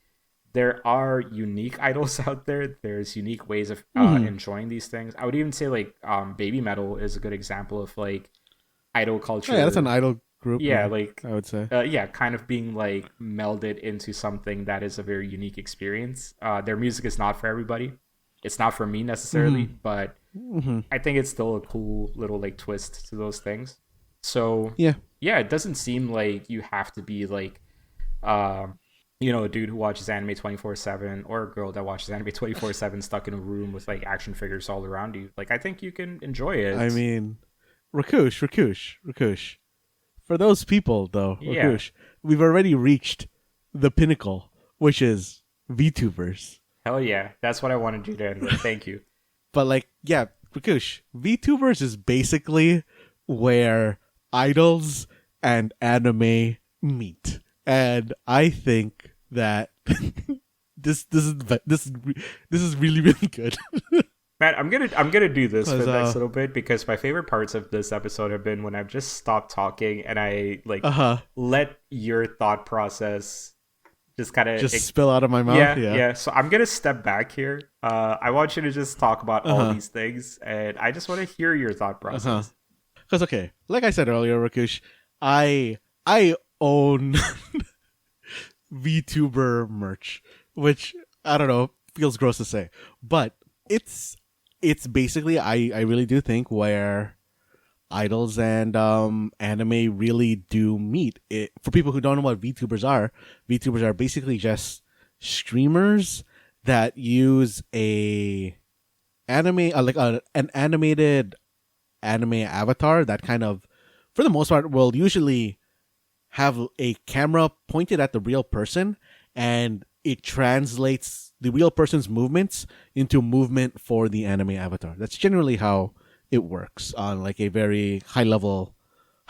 there are unique idols out there. There's unique ways of enjoying these things. I would even say like Baby Metal is a good example of like idol culture. Oh, yeah, that's an idol group. Yeah, like I would say. Yeah, kind of being like melded into something that is a very unique experience. Their music is not for everybody. It's not for me necessarily, but I think it's still a cool little like twist to those things. So yeah, it doesn't seem like you have to be like a dude who watches anime 24/7 or a girl that watches anime 24/7 stuck in a room with like action figures all around you. Like I think you can enjoy it. I mean, Rakush. For those people though, Rakush, we've already reached the pinnacle, which is VTubers. Hell yeah, that's what I wanted you to end with. Thank you. But like, yeah, Rakush, VTubers is basically where idols and anime meet. And I think that this is really really good. Matt, I'm gonna do this for the next little bit because my favorite parts of this episode have been when I've just stopped talking and I like let your thought process just kind of spill out of my mouth. Yeah. So I'm gonna step back here. I want you to just talk about all these things, and I just want to hear your thought process. Because okay, like I said earlier, Rakush, I own VTuber merch, which I don't know, feels gross to say, but it's basically I really do think where idols and anime really do meet. For people who don't know what VTubers are basically just streamers that use a anime an animated anime avatar that kind of, for the most part, will usually have a camera pointed at the real person, and it translates the real person's movements into movement for the anime avatar. That's generally how it works on like a very high level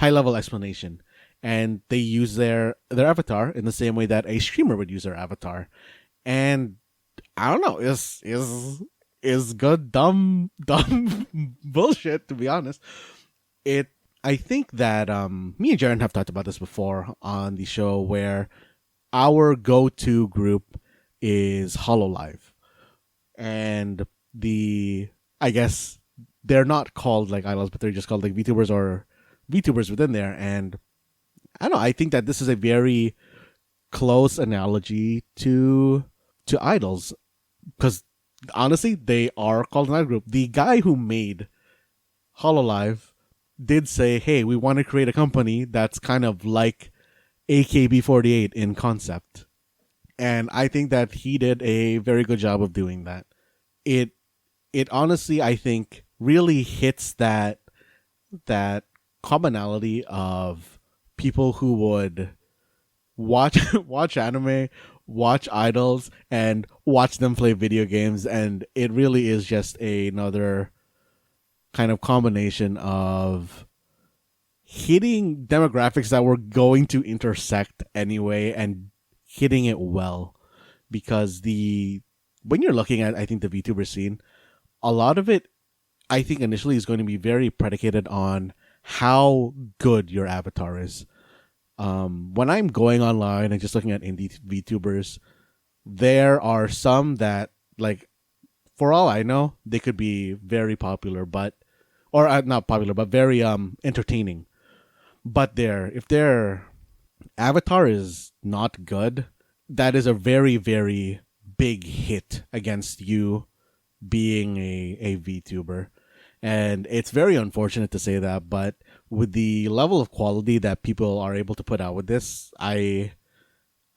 explanation. And they use their avatar in the same way that a streamer would use their avatar. And I don't know, is good dumb bullshit, to be honest. I think that me and Jaren have talked about this before on the show, where our go-to group is Hololive. And I guess they're not called like idols, but they're just called like VTubers or VTubers within there. And I don't know, I think that this is a very close analogy to idols, because honestly, they are called an idol group. The guy who made Hololive did say, hey, we want to create a company that's kind of like AKB48 in concept. And I think that he did a very good job of doing that. It honestly, I think, really hits that commonality of people who would watch anime, watch idols, and watch them play video games. And it really is just another kind of combination of hitting demographics that were going to intersect anyway and hitting it well. Because when you're looking at, I think, the VTuber scene, a lot of it, I think, initially is going to be very predicated on how good your avatar is. When I'm going online and just looking at indie VTubers, there are some that, like, for all I know, they could be very popular, not popular, but very entertaining. But if their avatar is not good, that is a very, very big hit against you being a VTuber. And it's very unfortunate to say that, but with the level of quality that people are able to put out with this, I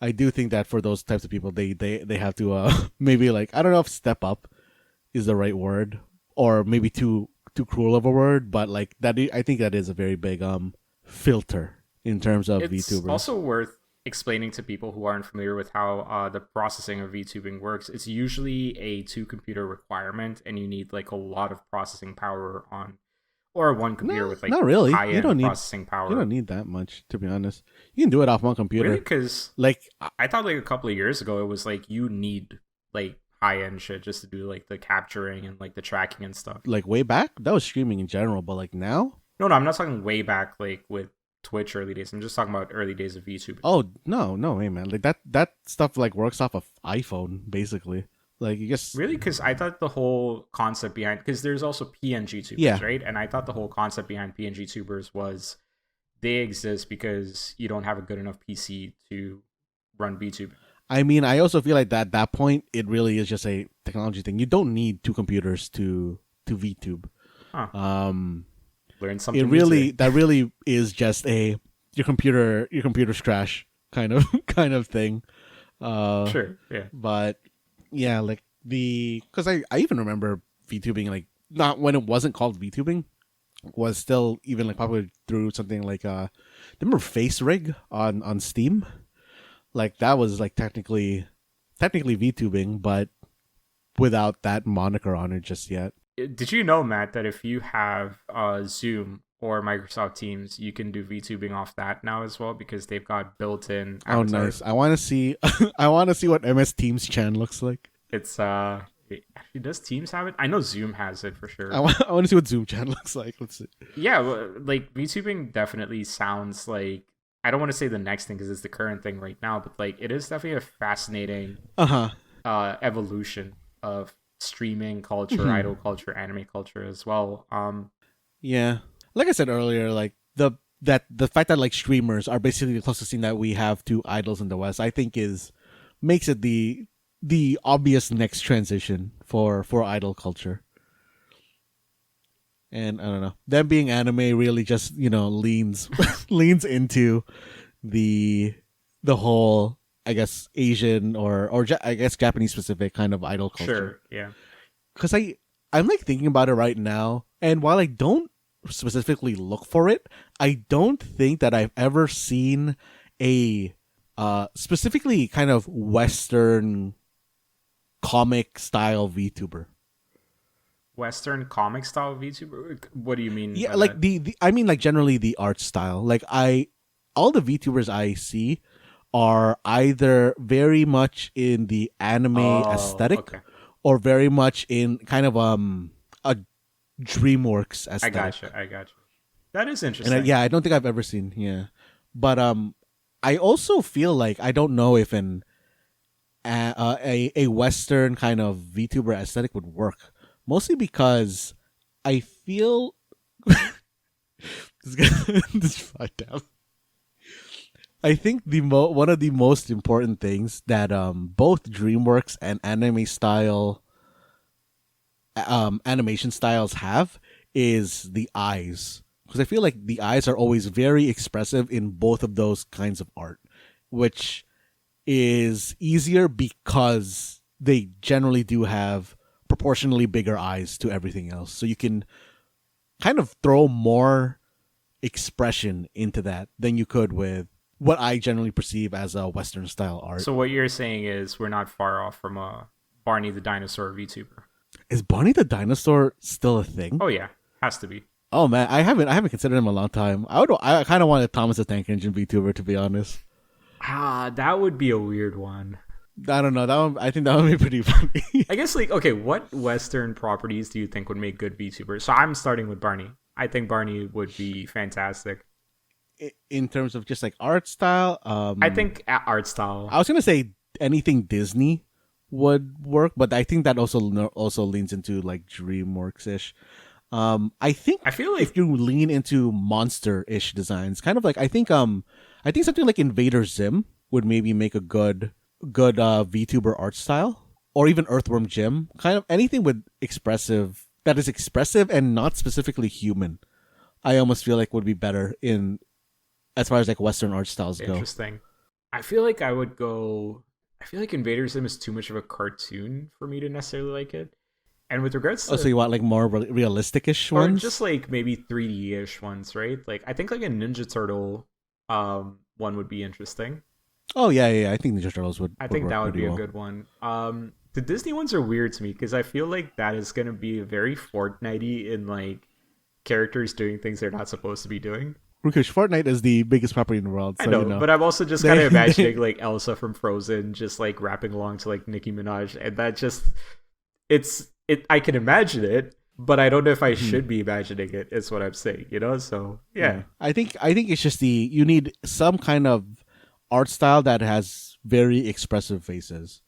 do think that for those types of people, they have to maybe, like, I don't know if step up is the right word, or maybe too cruel of a word, but like that, I think that is a very big filter in terms of VTubers. It's also worth explaining to people who aren't familiar with how the processing of VTubing works. It's usually a 2-computer requirement, and you need like a lot of processing power on, or one computer No, with like not really. high You end don't need processing power. you don't need that much, to be honest. You can do it off one computer. Really? Because Like I thought like a couple of years ago it was like you need like high end shit just to do like the capturing and like the tracking and stuff. way back, that was streaming in general, but like now, No, I'm not talking way back like with Twitch early days. I'm just talking about early days of YouTube. oh no way, man. Like that stuff like works off of iPhone basically. Like you just Really? Because I thought the whole concept behind, because there's also PNG tubers, Yeah. right? And I thought the whole concept behind PNG tubers was they exist because you don't have a good enough PC to run VTube. I mean, I also feel like that at that point it really is just a technology thing. You don't need two computers to VTube. Huh. Learn something. It new really today. that really is just your computer's trash kind of thing. Sure. Yeah. But yeah, like because I even remember VTubing, like not when it wasn't called VTubing, was still even like popular through something like remember Face Rig on Steam? Like that was like technically VTubing, but without that moniker on it just yet. Did you know, Matt, that if you have Zoom or Microsoft Teams, you can do VTubing off that now as well because they've got built-in avatars. Oh, nice! I want to see I want to see what MS Teams Chan looks like. It's actually, does Teams have it? I know Zoom has it for sure. I want to see what Zoom Chan looks like. Let's see. Yeah, well, like VTubing definitely sounds like, I don't want to say the next thing because it's the current thing right now, but like it is definitely a fascinating evolution of streaming culture, idol culture, anime culture as well. Yeah, like I said earlier, like the fact that like streamers are basically the closest thing that we have to idols in the West, I think makes it the obvious next transition for idol culture. And I don't know, them being anime really just leans into the whole, I guess, Asian or I guess Japanese specific kind of idol culture. Sure, yeah. Because I'm like thinking about it right now, and while I don't specifically look for it, I don't think that I've ever seen a specifically kind of Western comic style VTuber. Western comic style VTuber? What do you mean? Yeah, like the I mean like generally the art style. Like all the VTubers I see are either very much in the anime aesthetic, okay. or very much in kind of a DreamWorks aesthetic. I got you. That is interesting. And I don't think I've ever seen. Yeah, but I also feel like I don't know if a Western kind of VTuber aesthetic would work. Mostly because I feel this fight down. I think one of the most important things that both DreamWorks and anime style animation styles have is the eyes, because I feel like the eyes are always very expressive in both of those kinds of art, which is easier because they generally do have proportionally bigger eyes to everything else, so you can kind of throw more expression into that than you could with what I generally perceive as a Western style art. So what you're saying is we're not far off from a Barney the Dinosaur VTuber. Is Barney the Dinosaur still a thing? Oh yeah, has to be. Oh man, I haven't considered him in a long time. I kind of wanted Thomas the Tank Engine VTuber, to be honest. That would be a weird one. I don't know. I think that would be pretty funny. I guess, like, okay, what Western properties do you think would make good VTubers? So I'm starting with Barney. I think Barney would be fantastic. In terms of just like art style, I think art style. I was gonna say anything Disney would work, but I think that also leans into like DreamWorks ish. I feel like if you lean into monster-ish designs, kind of like I think something like Invader Zim would maybe make a good VTuber art style, or even Earthworm Jim, kind of anything with that is expressive and not specifically human. I almost feel like would be better in as far as like Western art styles go. Interesting. I feel like Invader Zim is too much of a cartoon for me to necessarily like it. And with regards to... so you want like more realistic-ish ones? Or just like maybe 3D-ish ones, right? Like I think like a Ninja Turtle one would be interesting. Oh yeah. I think Ninja Turtles would. I think that would be well. a good one. The Disney ones are weird to me because I feel like that is going to be very Fortnite-y in like characters doing things they're not supposed to be doing. Rakush, Fortnite is the biggest property in the world. So, I know, you know. but I'm also just kind of imagining like Elsa from Frozen just like rapping along to like Nicki Minaj, and that just I can imagine it, but I don't know if I should be imagining it. Is what I'm saying, you know? So yeah. I think it's just you need some kind of art style that has very expressive faces.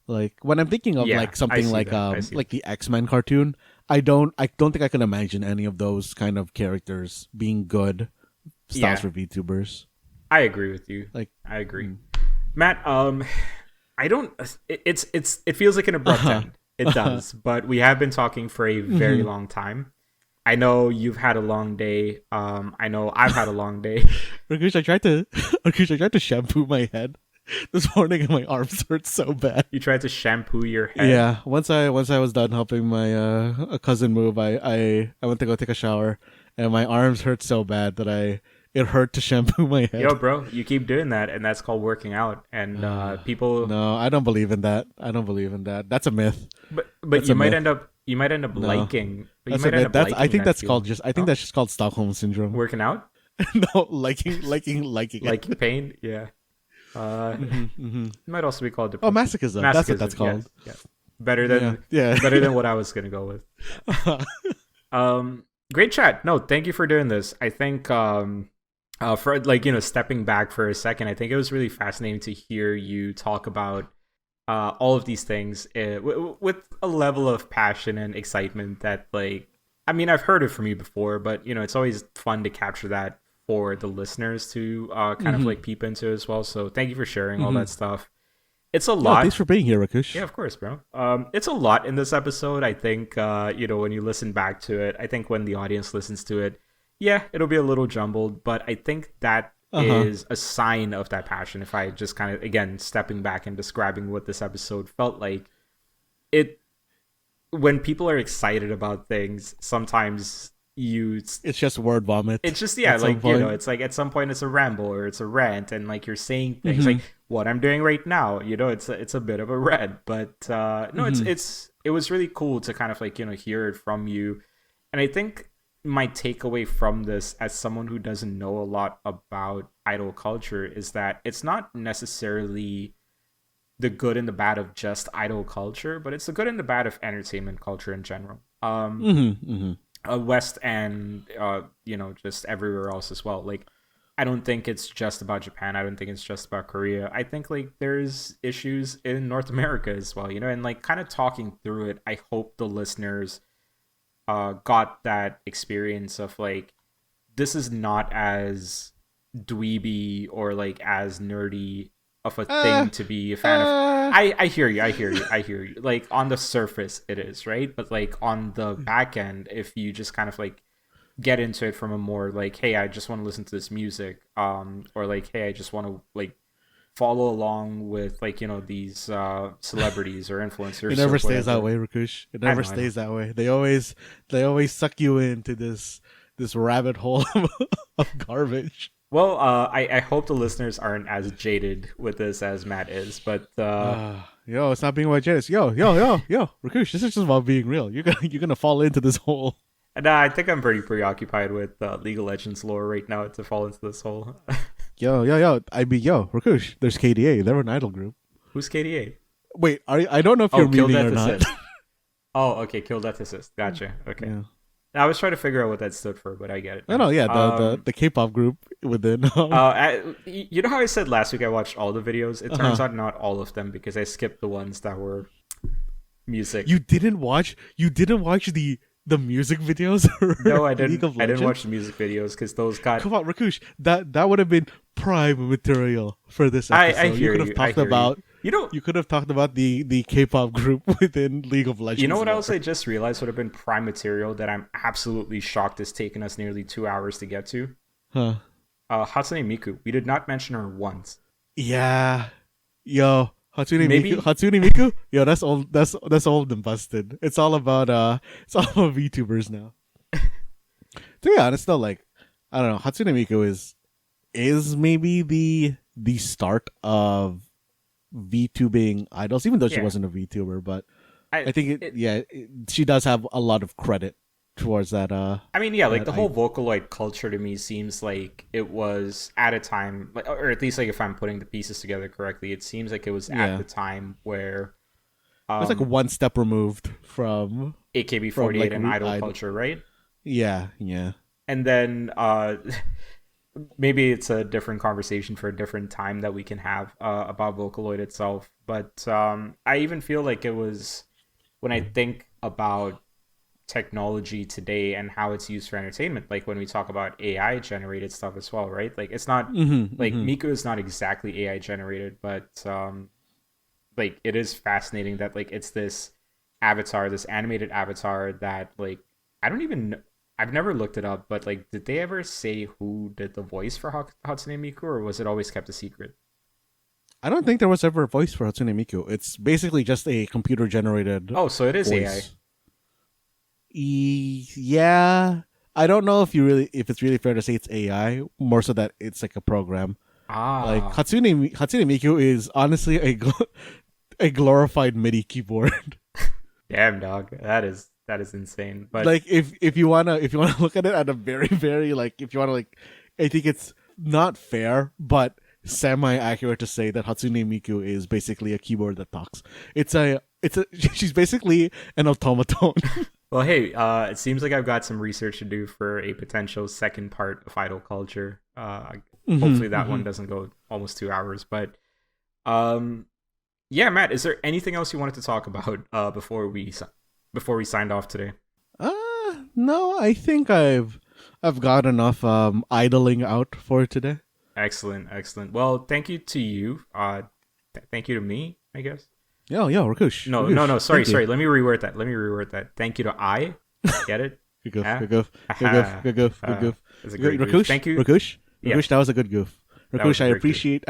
Like when I'm thinking of like something like the X-Men cartoon, I don't think I can imagine any of those kind of characters being good styles for VTubers. I agree with you. Like I agree. Matt, I don't it feels like an abrupt end. It does, but we have been talking for a very long time. I know you've had a long day. I know I've had a long day. Rakush, I tried to shampoo my head this morning and my arms hurt so bad. You tried to shampoo your head? Yeah. Once I was done helping my a cousin move, I went to go take a shower and my arms hurt so bad that it hurt to shampoo my head. Yo, bro, you keep doing that, and that's called working out. And people. No, I don't believe in that. That's a myth. But you might end up liking. That's a myth. I think that's just called Stockholm syndrome. Working out. No, liking pain. Yeah. It might also be called depression. Oh, masochism. That's what that's called. Yeah. Better than what I was gonna go with. Great chat. No, thank you for doing this. I think for like, you know, stepping back for a second, I think it was really fascinating to hear you talk about all of these things with a level of passion and excitement that, like, I mean, I've heard it from you before, but you know, it's always fun to capture that for the listeners to kind of like peep into as well. So thank you for sharing all that stuff. It's a lot. Thanks for being here, Rakush. Yeah, of course, bro. It's a lot in this episode. I think, you know, when you listen back to it, I think when the audience listens to it, yeah, it'll be a little jumbled, but I think that is a sign of that passion. If I just kind of, again, stepping back and describing what this episode felt like, when people are excited about things, sometimes it's just word vomit. It's just, yeah, like, you know, it's like at some point it's a ramble or it's a rant, and like you're saying things like what I'm doing right now, you know, it's a bit of a rant, but no, it was really cool to kind of like, you know, hear it from you. And I think my takeaway from this, as someone who doesn't know a lot about idol culture, is that it's not necessarily the good and the bad of just idol culture, but it's the good and the bad of entertainment culture in general. West and you know, just everywhere else as well. Like, I don't think it's just about Japan. I don't think it's just about Korea. I think like there's issues in North America as well, you know, and like kind of talking through it, I hope the listeners got that experience of like, this is not as dweeby or like as nerdy of a thing to be a fan of. I hear you. Like, on the surface it is, right? But like on the back end, if you just kind of like get into it from a more like, hey, I just want to listen to this music, or like, hey, I just want to like follow along with like, you know, these celebrities or influencers. It never stays that way, Rakush. It never stays that way. They always suck you into this rabbit hole of garbage. Well, I hope the listeners aren't as jaded with this as Matt is, but yo, it's not being about jaded. Yo, Rakush, this is just about being real. You're gonna fall into this hole. And I think I'm pretty preoccupied with League of Legends lore right now to fall into this hole. Yo, Rakush, there's KDA. They're an idol group. Who's KDA? Wait, I don't know if you're meaning or not. Oh, okay, Kill Death Assist. Gotcha. Okay. Yeah. I was trying to figure out what that stood for, but I get it. No, yeah, the K-pop group within. You know how I said last week I watched all the videos? It turns out not all of them, because I skipped the ones that were music. You didn't watch the music videos? No, I didn't. I didn't watch the music videos because those got. Come on, Rakush, that would have been prime material for this episode. I hear you. You could have talked about the K-pop group within League of Legends. You know what else I just realized would have been prime material that I'm absolutely shocked has taken us nearly 2 hours to get to? Huh? Hatsune Miku. We did not mention her once. Yeah. Yo, Hatsune Miku? Yo, that's old and busted. It's all about VTubers now. To be honest though, like, I don't know, Hatsune Miku is maybe the start of VTubing idols, even though she wasn't a VTuber, but I think she does have a lot of credit towards that. I mean, yeah, like the whole Vocaloid culture to me seems like it was at a time, or at least like if I'm putting the pieces together correctly, it seems like it was at the time where it was like one step removed from AKB48 like, and idol culture, right? Yeah. And then maybe it's a different conversation for a different time that we can have about Vocaloid itself. But I even feel like it was, when I think about technology today and how it's used for entertainment, like when we talk about AI generated stuff as well, right? Like it's not like Miku is not exactly AI generated, but like it is fascinating that like it's this avatar, this animated avatar that like I don't even I've never looked it up, but like did they ever say who did the voice for Hatsune Miku, or was it always kept a secret? I don't think there was ever a voice for Hatsune Miku. It's basically just a computer generated. Oh, so it is voice. AI. Yeah, I don't know if it's really fair to say it's AI. More so that it's like a program. Like Hatsune Miku is honestly a glorified MIDI keyboard. Damn, dog, that is insane. But like if you wanna look at it at a very very like if you wanna like, I think it's not fair, but semi accurate to say that Hatsune Miku is basically a keyboard that talks. She's basically an automaton. Well, hey, it seems like I've got some research to do for a potential second part of idol culture. Hopefully that one doesn't go almost 2 hours. But yeah, Matt, is there anything else you wanted to talk about before we signed off today? No, I think I've got enough idling out for today. Excellent. Well, thank you to you. Thank you to me, I guess. Yo, Rakush. No. Sorry. Let me reword that. Thank you to I. Get it? Good goof. That's a great Rakush, goof. Thank you, Rakush. Yeah. Rakush, that was a good goof. Rakush, I appreciate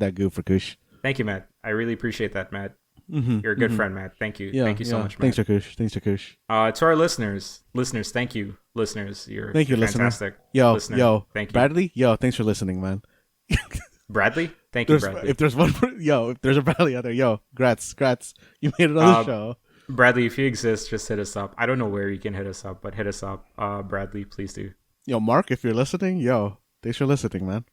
that goof, Rakush. Thank you, Matt. I really appreciate that, Matt. You're a good friend, Matt. Thank you. Thank you so much, Matt. Thanks, Rakush. To our listeners, thank you. Listeners, you're fantastic. Listener. Yo, thank you. Bradley, thanks for listening, man. Bradley? Thank you, Bradley. If there's a Bradley out there, grats. You made another show. Bradley, if you exist, just hit us up. I don't know where you can hit us up, but hit us up. Bradley, please do. Yo, Mark, if you're listening, thanks for listening, man.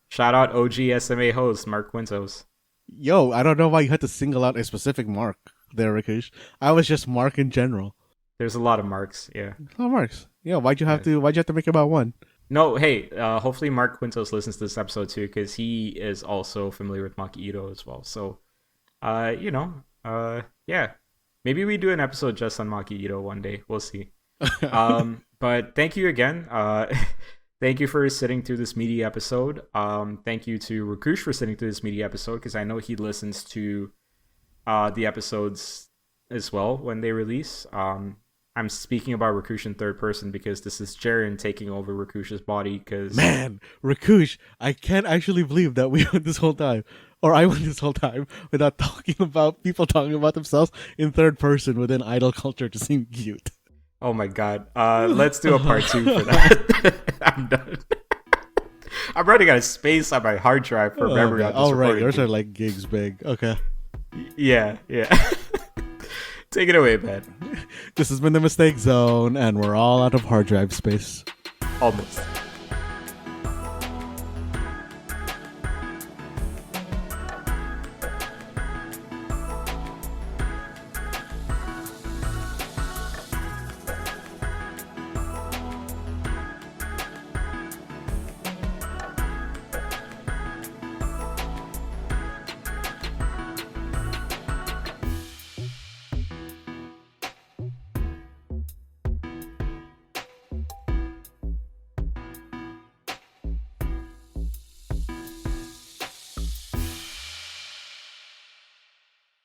Shout out OG SMA host, Mark Quintos. Yo, I don't know why you had to single out a specific Mark there, Rakush. I was just Mark in general. There's a lot of Marks, yeah. A lot of Marks. Yeah, why'd you have to make it about one? No, hey, hopefully Mark Quintos listens to this episode too, because he is also familiar with Maki Ito as well. So, yeah. Maybe we do an episode just on Maki Ito one day. We'll see. But thank you again. Thank you for sitting through this meaty episode. Thank you to Rakush for sitting through this meaty episode, because I know he listens to the episodes as well when they release. I'm speaking about Rakush in third person because this is Jaren taking over Rakush's body. Because man, Rakush, I can't actually believe that we went this whole time, or I went this whole time without people talking about themselves in third person within idol culture to seem cute. Oh my god. Let's do a part 2 for that. I'm done. I'm running out of space on my hard drive for memory on this recording. Right, yours are like gigs big. Okay. Yeah. Take it away, man. This has been the Mistake Zone, and we're all out of hard drive space. Almost.